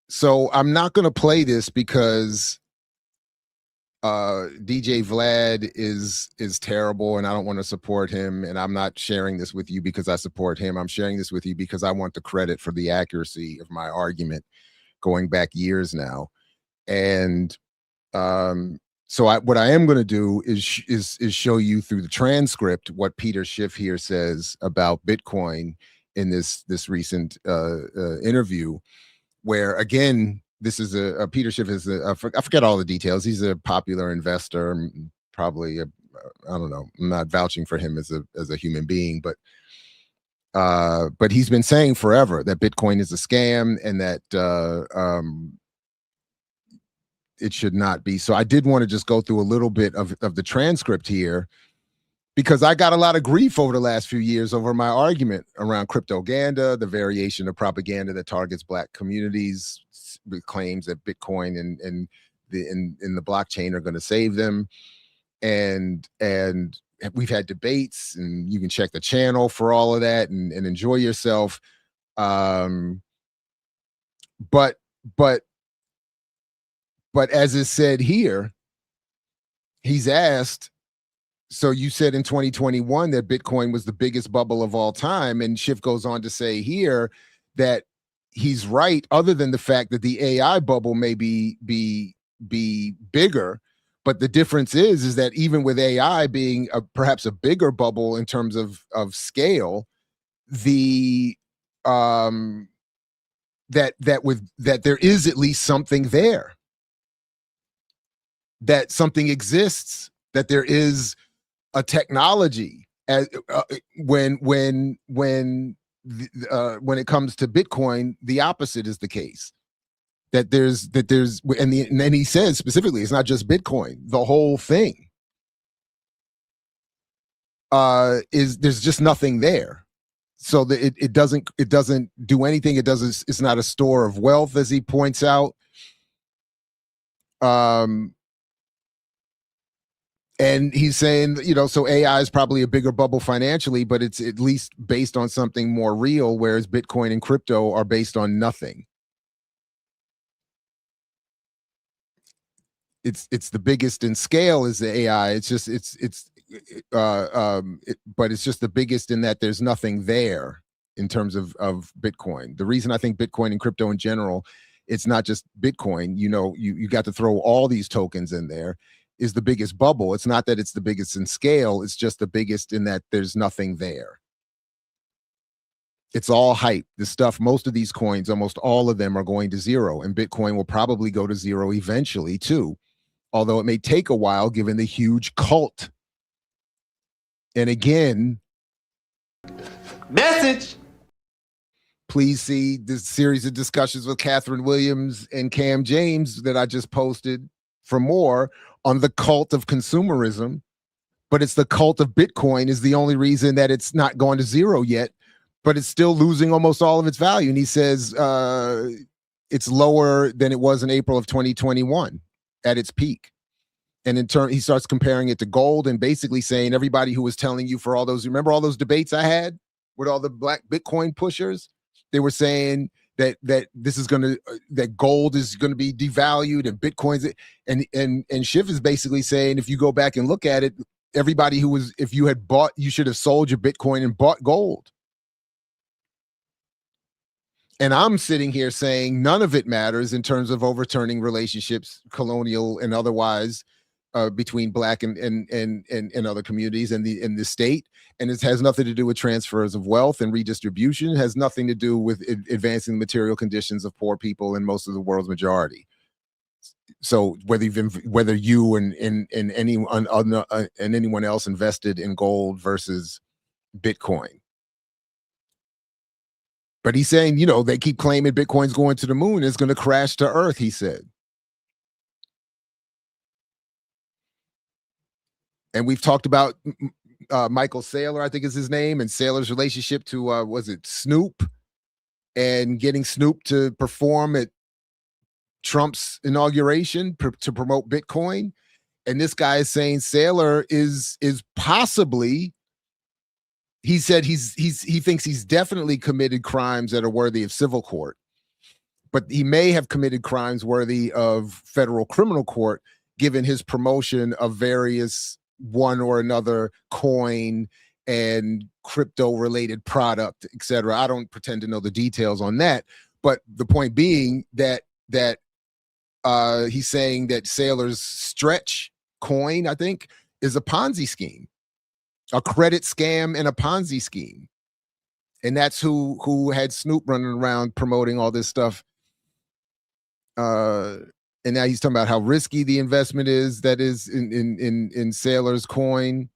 So I'm not going to play this because DJ Vlad is terrible and I don't want to support him, and I'm not sharing this with you because I support him. I'm sharing this with you because I want the credit for the accuracy of my argument going back years now. And So what I am going to do is show you through the transcript what Peter Schiff here says about Bitcoin in this recent interview, where again, this is a Peter Schiff is I forget all the details. He's a popular investor, probably I don't know. I'm not vouching for him as a human being, but he's been saying forever that Bitcoin is a scam and that it should not be. So I did want to just go through a little bit of the transcript here, because I got a lot of grief over the last few years over my argument around cryptoganda, the variation of propaganda that targets Black communities with claims that Bitcoin and the blockchain are going to save them. And we've had debates, and you can check the channel for all of that and enjoy yourself. But as is said here, he's asked, so you said in 2021 that Bitcoin was the biggest bubble of all time. And Schiff goes on to say here that he's right, other than the fact that the AI bubble may be bigger. But the difference is that even with AI being perhaps a bigger bubble in terms of scale, that there is at least something there, that something exists, that there is a technology. When it comes to Bitcoin, the opposite is the case. That there's and then he says specifically, it's not just Bitcoin. The whole thing there's just nothing there. So that it doesn't do anything. It's not a store of wealth, as he points out. And he's saying, so AI is probably a bigger bubble financially, but it's at least based on something more real, whereas Bitcoin and crypto are based on nothing. It's the biggest in scale is the AI. It's just but it's just the biggest in that there's nothing there in terms of Bitcoin. The reason I think Bitcoin and crypto in general, it's not just Bitcoin. You got to throw all these tokens in there. Is the biggest bubble. It's not that it's the biggest in scale. It's just the biggest in that there's nothing there. It's all hype. The stuff, most of these coins, almost all of them are going to zero, and Bitcoin will probably go to zero eventually too, although it may take a while given the huge cult. And again, Message. Please see this series of discussions with Catherine Williams and Cam James that I just posted for more on the cult of consumerism. But it's the cult of Bitcoin is the only reason that it's not going to zero yet, but it's still losing almost all of its value. And he says it's lower than it was in April of 2021 at its peak. And in turn, he starts comparing it to gold and basically saying everybody who was telling you for all those, remember all those debates I had with all the Black Bitcoin pushers? They were saying that this is that gold is going to be devalued and Bitcoin's, and Schiff is basically saying, if you go back and look at it, everybody who was, if you had bought, you should have sold your Bitcoin and bought gold. And I'm sitting here saying none of it matters in terms of overturning relationships, colonial and otherwise, between Black and other communities and the state. And it has nothing to do with transfers of wealth and redistribution. It has nothing to do with advancing the material conditions of poor people in most of the world's majority. So whether you and anyone else invested in gold versus Bitcoin. But he's saying, they keep claiming Bitcoin's going to the moon. It's going to crash to earth, he said. And we've talked about Michael Saylor, I think is his name, and Saylor's relationship to, was it Snoop? And getting Snoop to perform at Trump's inauguration to promote Bitcoin. And this guy is saying Saylor is possibly, he said he thinks he's definitely committed crimes that are worthy of civil court, but he may have committed crimes worthy of federal criminal court, given his promotion of various one or another coin and crypto related product, etc. I don't pretend to know the details on that, but the point being that he's saying that Saylor's stretch coin, I think, is a Ponzi scheme, a credit scam and a Ponzi scheme. And that's who had Snoop running around promoting all this stuff. And now he's talking about how risky the investment is that is in Sailor's coin.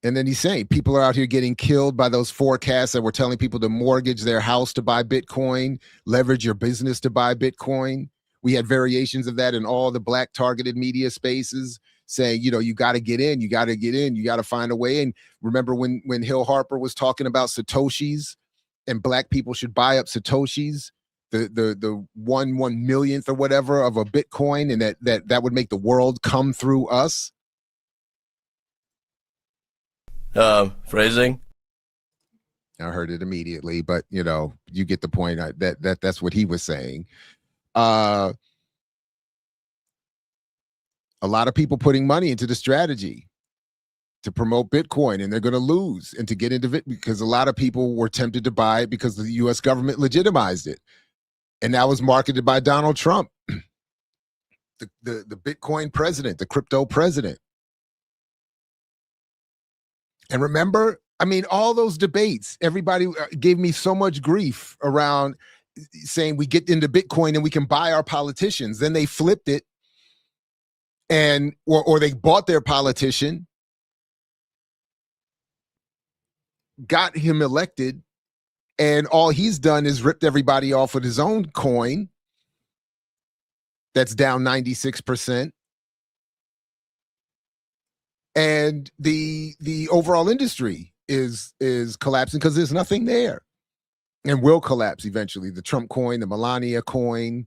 And then he's saying people are out here getting killed by those forecasts that were telling people to mortgage their house to buy Bitcoin, leverage your business to buy Bitcoin. We had variations of that in all the Black targeted media spaces saying, you got to get in, you got to find a way. And remember when Hill Harper was talking about Satoshis and Black people should buy up Satoshis, the 1/1,000,000th or whatever of a Bitcoin, and that would make the world come through us. Phrasing. I heard it immediately, but you get the point. That's what he was saying. A lot of people putting money into the strategy to promote Bitcoin, and they're going to lose, and to get into it because a lot of people were tempted to buy it because the U.S. government legitimized it, and that was marketed by Donald Trump, the Bitcoin president, the crypto president. And remember, all those debates, everybody gave me so much grief around saying we get into Bitcoin and we can buy our politicians. Then they flipped it, or they bought their politician, got him elected, and all he's done is ripped everybody off with his own coin that's down 96%. And the overall industry is collapsing because there's nothing there, and will collapse eventually. The Trump coin, the Melania coin.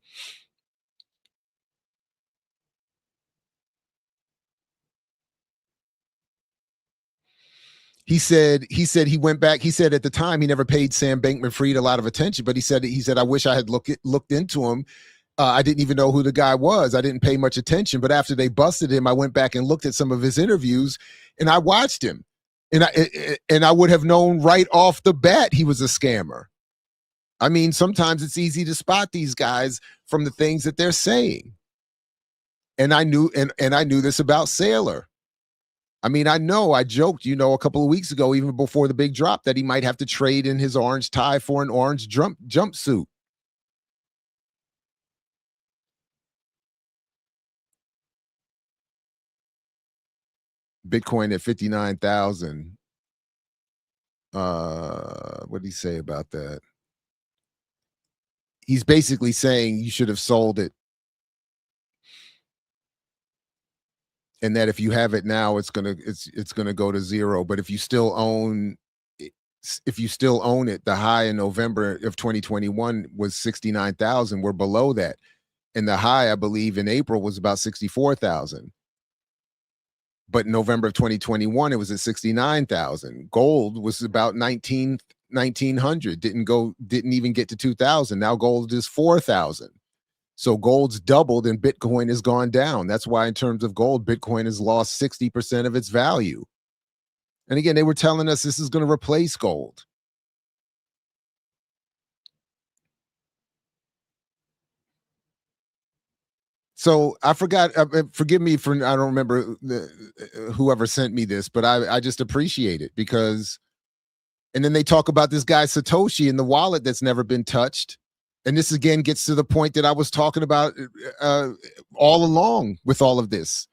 He said he went back. He said at the time he never paid Sam Bankman-Fried a lot of attention, but he said I wish I had looked into him. I didn't even know who the guy was. I didn't pay much attention, but after they busted him, I went back and looked at some of his interviews, and I watched him, and I would have known right off the bat he was a scammer. Sometimes it's easy to spot these guys from the things that they're saying, and I knew this about Sailor. I joked, a couple of weeks ago, even before the big drop, that he might have to trade in his orange tie for an orange jumpsuit. Bitcoin at 59,000. What did he say about that? He's basically saying you should have sold it, and that if you have it now, it's gonna go to zero. But if you still own it, the high in November of 2021 was 69,000. We're below that, and the high, I believe, in April was about 64,000. But in November of 2021, it was at 69,000. Gold was about 1,900. Didn't even get to 2,000. Now gold is 4,000. So gold's doubled and Bitcoin has gone down. That's why in terms of gold, Bitcoin has lost 60% of its value. And again, they were telling us this is going to replace gold. So I forgot, forgive me for, I don't remember whoever sent me this, but I just appreciate it because, and then they talk about this guy Satoshi in the wallet that's never been touched. And this again gets to the point that I was talking about all along with all of this,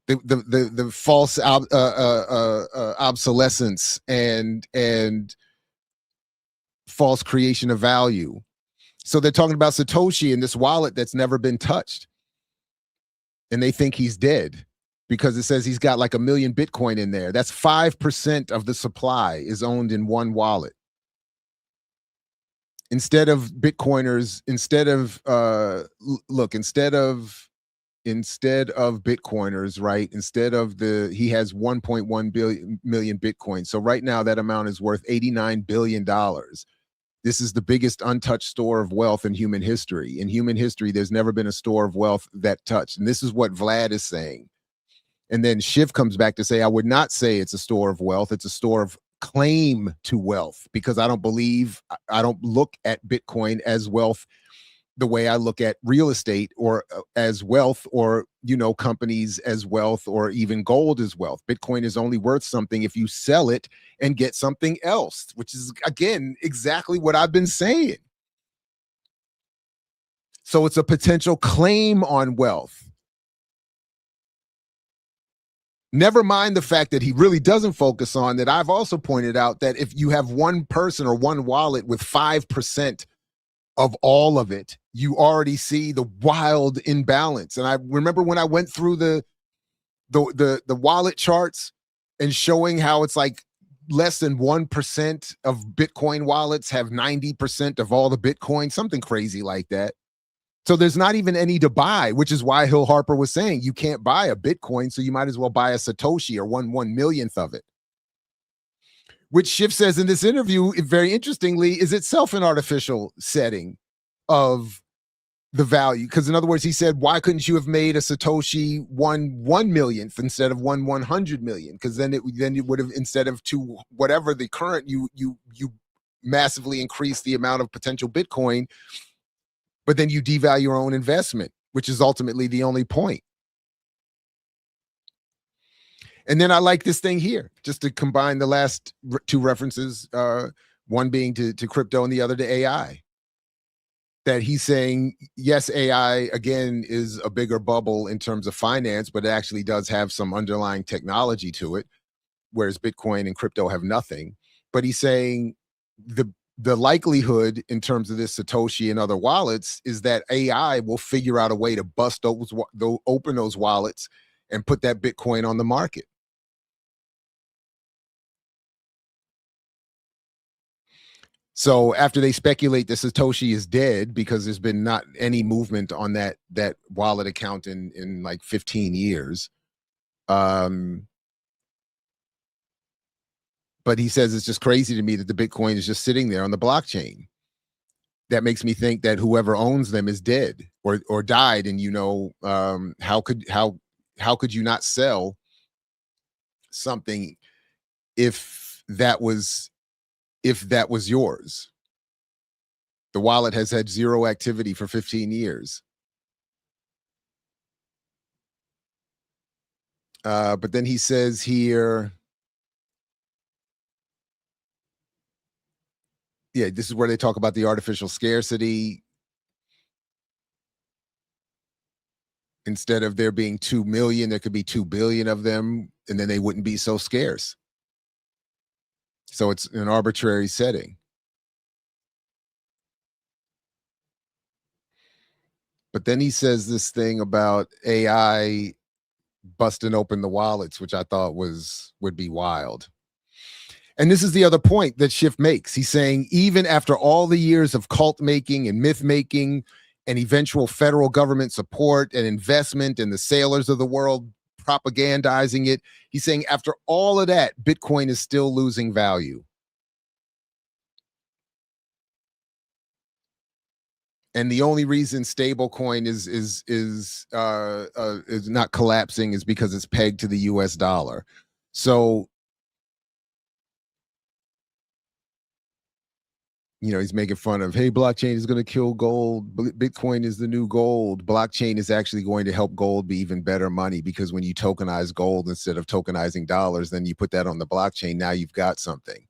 the false obsolescence and false creation of value. So they're talking about Satoshi in this wallet that's never been touched. And they think he's dead because it says he's got like 1 million Bitcoin in there. That's 5% of the supply is owned in one wallet. Instead of Bitcoiners, instead of Bitcoiners, right? He has 1.1 million Bitcoin. So right now that amount is worth $89 billion. This is the biggest untouched store of wealth in human history. In human history, there's never been a store of wealth that touched. And this is what Vlad is saying. And then Schiff comes back to say, I would not say it's a store of wealth. It's a store of claim to wealth, because I don't look at Bitcoin as wealth the way I look at real estate or as wealth, or, companies as wealth, or even gold as wealth. Bitcoin is only worth something if you sell it and get something else, which is, again, exactly what I've been saying. So it's a potential claim on wealth. Never mind the fact that he really doesn't focus on that. I've also pointed out that if you have one person or one wallet with 5% of all of it, you already see the wild imbalance. And I remember when I went through the wallet charts and showing how it's like less than 1% of Bitcoin wallets have 90% of all the Bitcoin, something crazy like that. So there's not even any to buy, which is why Hill Harper was saying you can't buy a Bitcoin, so you might as well buy a Satoshi or 1/1,000,000th of it. Which Schiff says in this interview, very interestingly, is itself an artificial setting of the value. Because in other words, he said, why couldn't you have made a Satoshi 1/1,000,000th instead of 1/100,000,000? Because then it would have, instead of to whatever the current, you massively increase the amount of potential Bitcoin. But then you devalue your own investment, which is ultimately the only point. And then I like this thing here, just to combine the last two references, one being to crypto and the other to AI. That he's saying, yes, AI, again, is a bigger bubble in terms of finance, but it actually does have some underlying technology to it, whereas Bitcoin and crypto have nothing. But he's saying the likelihood in terms of this Satoshi and other wallets is that AI will figure out a way to open those wallets and put that Bitcoin on the market. So after they speculate that Satoshi is dead because there's been not any movement on that wallet account in like 15 years. But he says it's just crazy to me that the Bitcoin is just sitting there on the blockchain. That makes me think that whoever owns them is dead or died. And how could you not sell something if that was yours? The wallet has had zero activity for 15 years. But then he says here, yeah, this is where they talk about the artificial scarcity. Instead of there being 2 million, there could be 2 billion of them, and then they wouldn't be so scarce. So it's an arbitrary setting. But then he says this thing about AI busting open the wallets, which I thought would be wild. And this is the other point that Schiff makes. He's saying even after all the years of cult making and myth making and eventual federal government support and investment and the sailors of the world propagandizing it, he's saying after all of that, Bitcoin is still losing value. And the only reason stablecoin is not collapsing is because it's pegged to the US dollar. So, he's making fun of, hey, blockchain is going to kill gold. Bitcoin is the new gold. Blockchain is actually going to help gold be even better money, because when you tokenize gold instead of tokenizing dollars, then you put that on the blockchain. Now you've got something.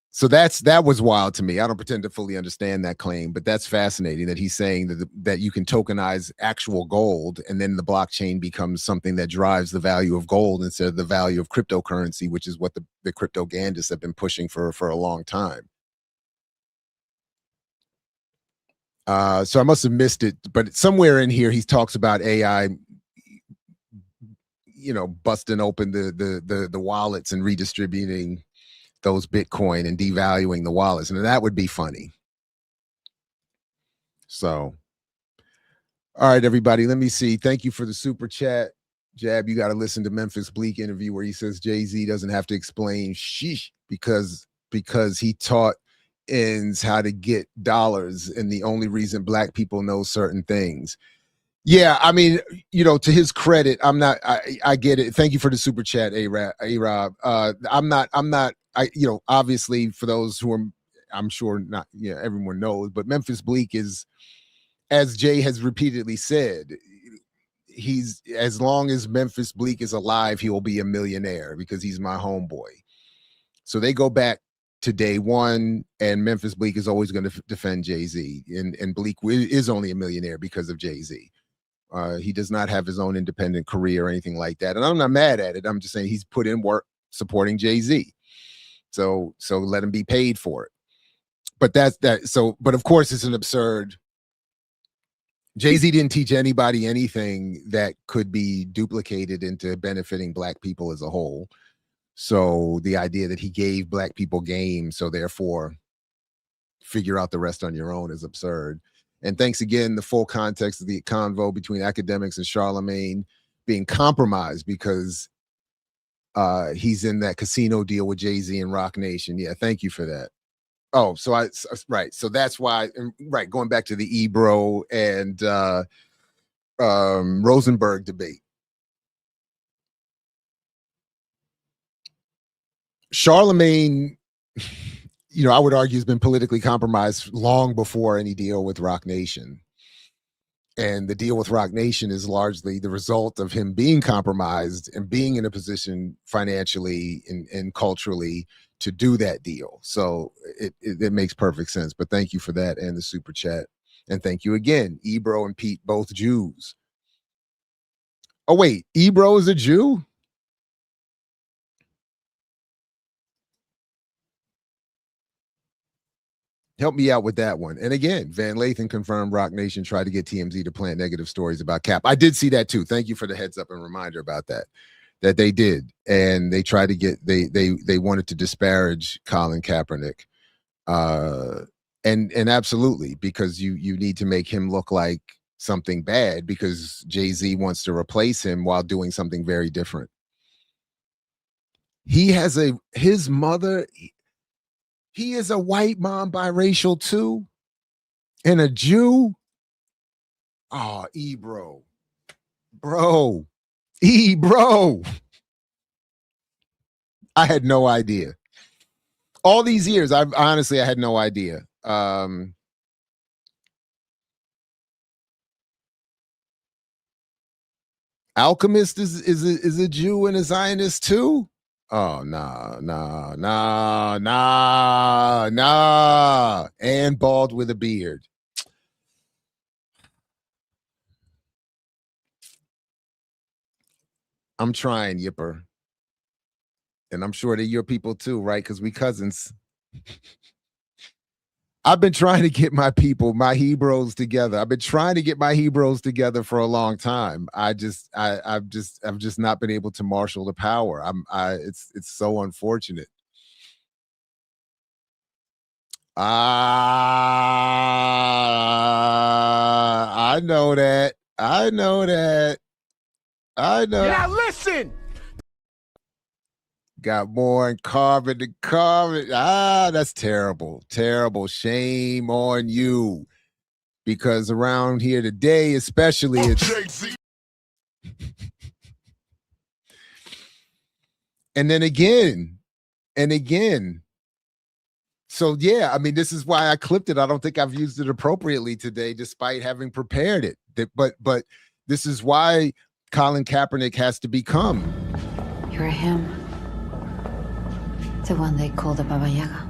So that was wild to me. I don't pretend to fully understand that claim, but that's fascinating that he's saying that you can tokenize actual gold, and then the blockchain becomes something that drives the value of gold instead of the value of cryptocurrency, which is what the crypto-gandists have been pushing for a long time. So I must have missed it, but somewhere in here he talks about AI, busting open the wallets and redistributing those Bitcoin and devaluing the wallets, and that would be funny. So, all right, everybody, let me see. Thank you for the super chat. Jab, you got to listen to Memphis Bleak interview where he says JayZ doesn't have to explain sheesh because he taught ends how to get dollars, and the only reason black people know certain things. Yeah, I mean, to his credit, I get it. Thank you for the super chat, A-Rob. Obviously for those who are, I'm sure not, everyone knows, but Memphis Bleek is, as Jay has repeatedly said, he's, as long as Memphis Bleek is alive, he will be a millionaire because he's my homeboy. So they go back to day one, and Memphis Bleek is always going to defend JayZ, and Bleek is only a millionaire because of JayZ. He does not have his own independent career or anything like that. And I'm not mad at it. I'm just saying he's put in work supporting JayZ. So let him be paid for it. But that's that. So, but of course it's an absurd. JayZ didn't teach anybody anything that could be duplicated into benefiting Black people as a whole. So the idea that he gave Black people game, so therefore figure out the rest on your own, is absurd. And thanks again, the full context of the convo between academics and Charlemagne being compromised because he's in that casino deal with JayZ and Rock Nation. Yeah, thank you for that. Oh, right. So that's why, right, going back to the Ebro and Rosenberg debate. Charlemagne, I would argue, has been politically compromised long before any deal with Rock Nation. And the deal with Rock Nation is largely the result of him being compromised and being in a position financially and culturally to do that deal. So it makes perfect sense. But thank you for that and the super chat. And thank you again, Ebro and Pete, both Jews. Oh, wait, Ebro is a Jew? Help me out with that one. And again, Van Lathan confirmed Rock Nation tried to get TMZ to plant negative stories about Cap. I did see that too. Thank you for the heads up and reminder about that they did. And they tried to get, they wanted to disparage ColinKaepernick. And absolutely, because you need to make him look like something bad because JayZ wants to replace him while doing something very different. His mother, he is a white mom, biracial too, and a Jew. Oh, Ebro. Bro. Ebro. I had no idea. All these years, I had no idea. Alchemist is a Jew and a Zionist too? Oh, nah. And bald with a beard. I'm trying, Yipper. And I'm sure that you're people too, right? Because we cousins. I've been trying to get my people, my Hebrews together. I've been trying to get my Hebrews together for a long time. I've just not been able to marshal the power. It's so unfortunate. I know that. Now listen. Got more in carbon than carbon. That's terrible. Terrible. Shame on you. Because around here today, especially, it's and then again. So yeah, I mean, this is why I clipped it. I don't think I've used it appropriately today, despite having prepared it. But this is why ColinKaepernick has to become. You're him. The one they call the Baba Yaga.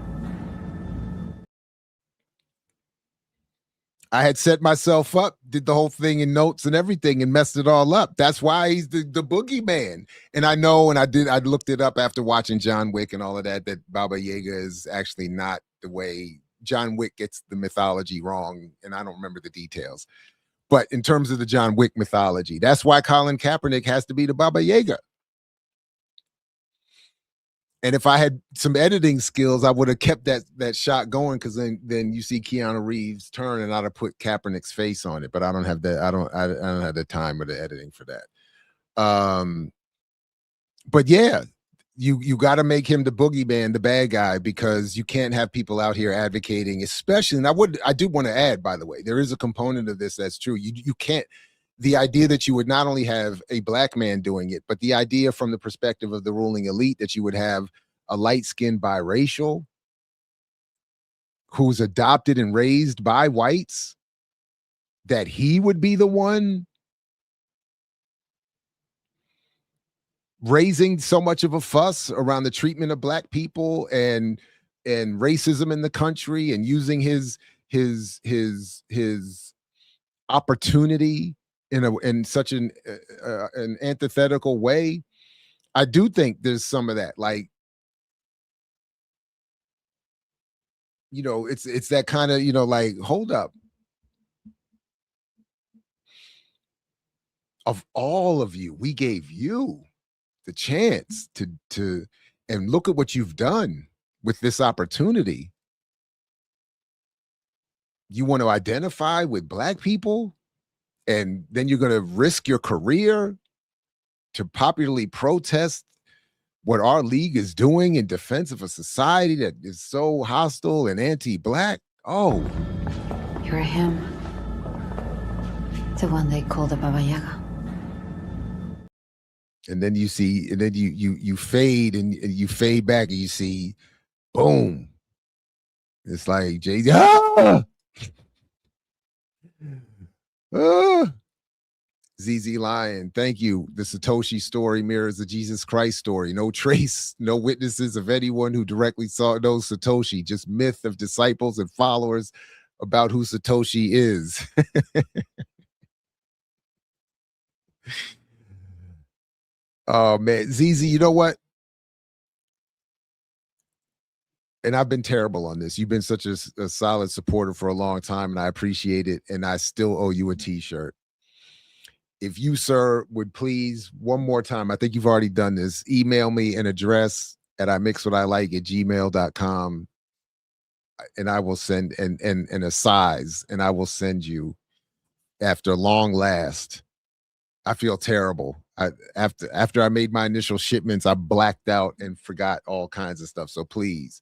I had set myself up, did the whole thing in notes and everything and messed it all up. That's why he's the boogeyman. And I know, and I looked it up after watching John Wick and all of that Baba Yaga is actually not the way. John Wick gets the mythology wrong, and I don't remember the details. But in terms of the John Wick mythology, that's why ColinKaepernick has to be the Baba Yaga. And if I had some editing skills, I would have kept that shot going, because then you see Keanu Reeves turn and I'd have put Kaepernick's face on it. But I don't have that. I don't have the time or the editing for that. But yeah, you got to make him the boogeyman, the bad guy, because you can't have people out here advocating, especially. And I do want to add, by the way, there is a component of this that's true. You can't. the idea that you would not only have a black man doing it, but the idea from the perspective of the ruling elite that you would have a light-skinned biracial who's adopted and raised by whites, that he would be the one raising so much of a fuss around the treatment of black people and racism in the country, and using his opportunity in such an antithetical way. I do think there's some of that, like, you know, it's that kind of, you know, like, hold up. Of all of you, we gave you the chance to and look at what you've done with this opportunity. You want to identify with black people, and then you're going to risk your career to popularly protest what our league is doing in defense of a society that is so hostile and anti-black. Oh, You're him. The one they call the Baba Yaga. and then you see, and then you fade, and you fade back, and you see, boom. It's like JayZ. ZZ Lion, thank you. The Satoshi story mirrors the Jesus Christ story. No trace, no witnesses of anyone who directly knows Satoshi. Just myth of disciples and followers about who Satoshi is. Oh man, ZZ, you know what? And I've been terrible on this. You've been such a solid supporter for a long time, and I appreciate it. And I still owe you a t-shirt. If you, sir, would please, one more time, I think you've already done this, email me an address at imixwhatilike@gmail.com, and I will send, and a size, and I will send you, after long last. I feel terrible. After I made my initial shipments, I blacked out and forgot all kinds of stuff. So please.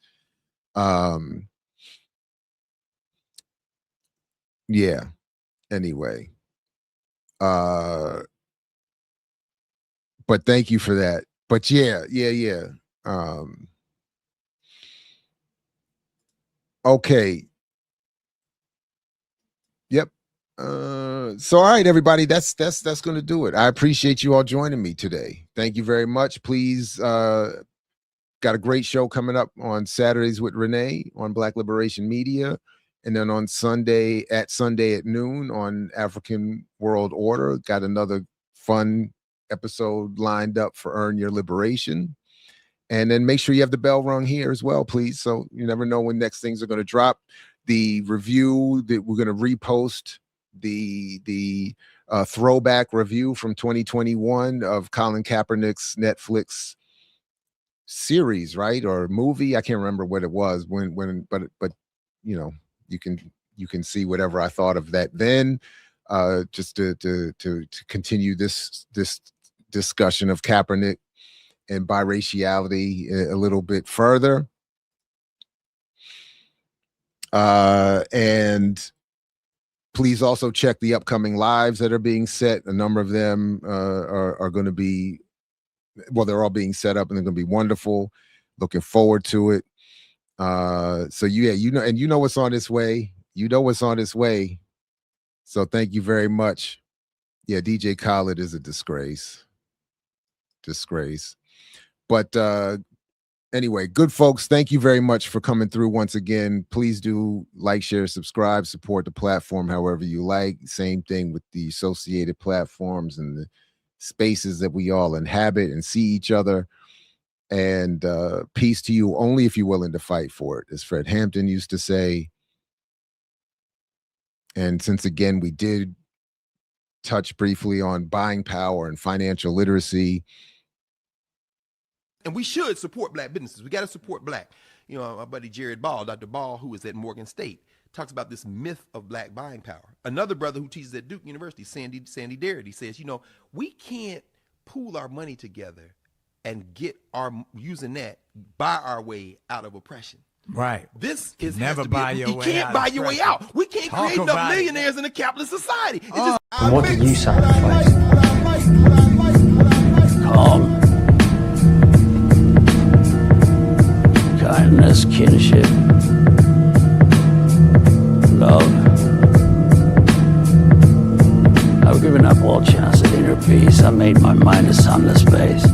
Yeah. Anyway. But thank you for that. But yeah. Okay. Yep. So all right, everybody, that's going to do it. I appreciate you all joining me today. Thank you very much. Please, got a great show coming up on Saturdays with Renee on Black Liberation Media, and then on Sunday at noon on African World Order. Got another fun episode lined up for Earn Your Liberation. And then make sure you have the bell rung here as well, please, so you never know when next things are going to drop. The review that we're going to repost, the throwback review from 2021 of Colin Kaepernick's Netflix series, right, or movie, I can't remember what it was, but you know, you can see whatever I thought of that then, just to continue this discussion of Kaepernick and biraciality a little bit further. And please also check the upcoming lives that are being set. A number of them are going to be, well, they're all being set up, and they're going to be wonderful. Looking forward to it. So yeah, you know what's on its way. You know what's on its way. So thank you very much. Yeah, DJ Khaled is a disgrace. But anyway, good folks, thank you very much for coming through once again. Please do like, share, subscribe, support the platform however you like. Same thing with the associated platforms and the spaces that we all inhabit and see each other. And peace to you only if you're willing to fight for it, as Fred Hampton used to say. And since again we did touch briefly on buying power and financial literacy, and we should support black businesses. We got to support black. You know, my buddy Jared Ball, Dr. Ball, who is at Morgan State, talks about this myth of black buying power. Another brother who teaches at Duke University, Sandy Darity, says, you know, we can't pool our money together and using that, buy our way out of oppression. Right. This is never buy your way out. You can't buy your way out. We can't create enough millionaires in a capitalist society. It's just And what did you sacrifice? Calm. Kindness, kinship. Love. I've given up all chance at inner peace. I made my mind a sunless space.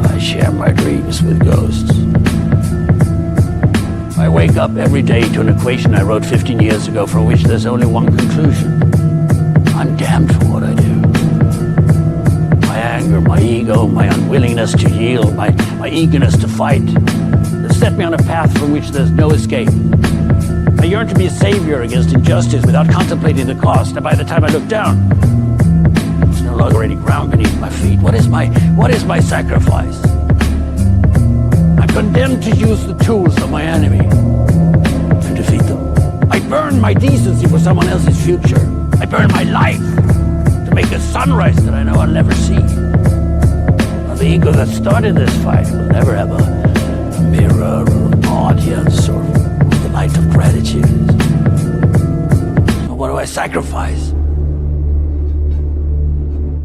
I share my dreams with ghosts. I wake up every day to an equation I wrote 15 years ago for which there's only one conclusion. I'm damned for what I do. My anger, my ego, my unwillingness to yield, my eagerness to fight, have set me on a path from which there's no escape. I yearn to be a savior against injustice without contemplating the cost, and by the time I look down, there's no longer any ground beneath my feet. What is my sacrifice? I'm condemned to use the tools of my enemy to defeat them. I burn my decency for someone else's future. I burn my life to make a sunrise that I know I'll never see. Now, the ego that started this fight will never have a mirror or an audience or the light of gratitude. So what do I sacrifice?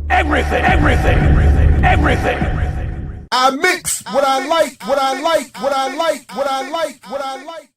Everything, everything, everything, everything. I mix what I like, what I like, what I like, what I like, what I like.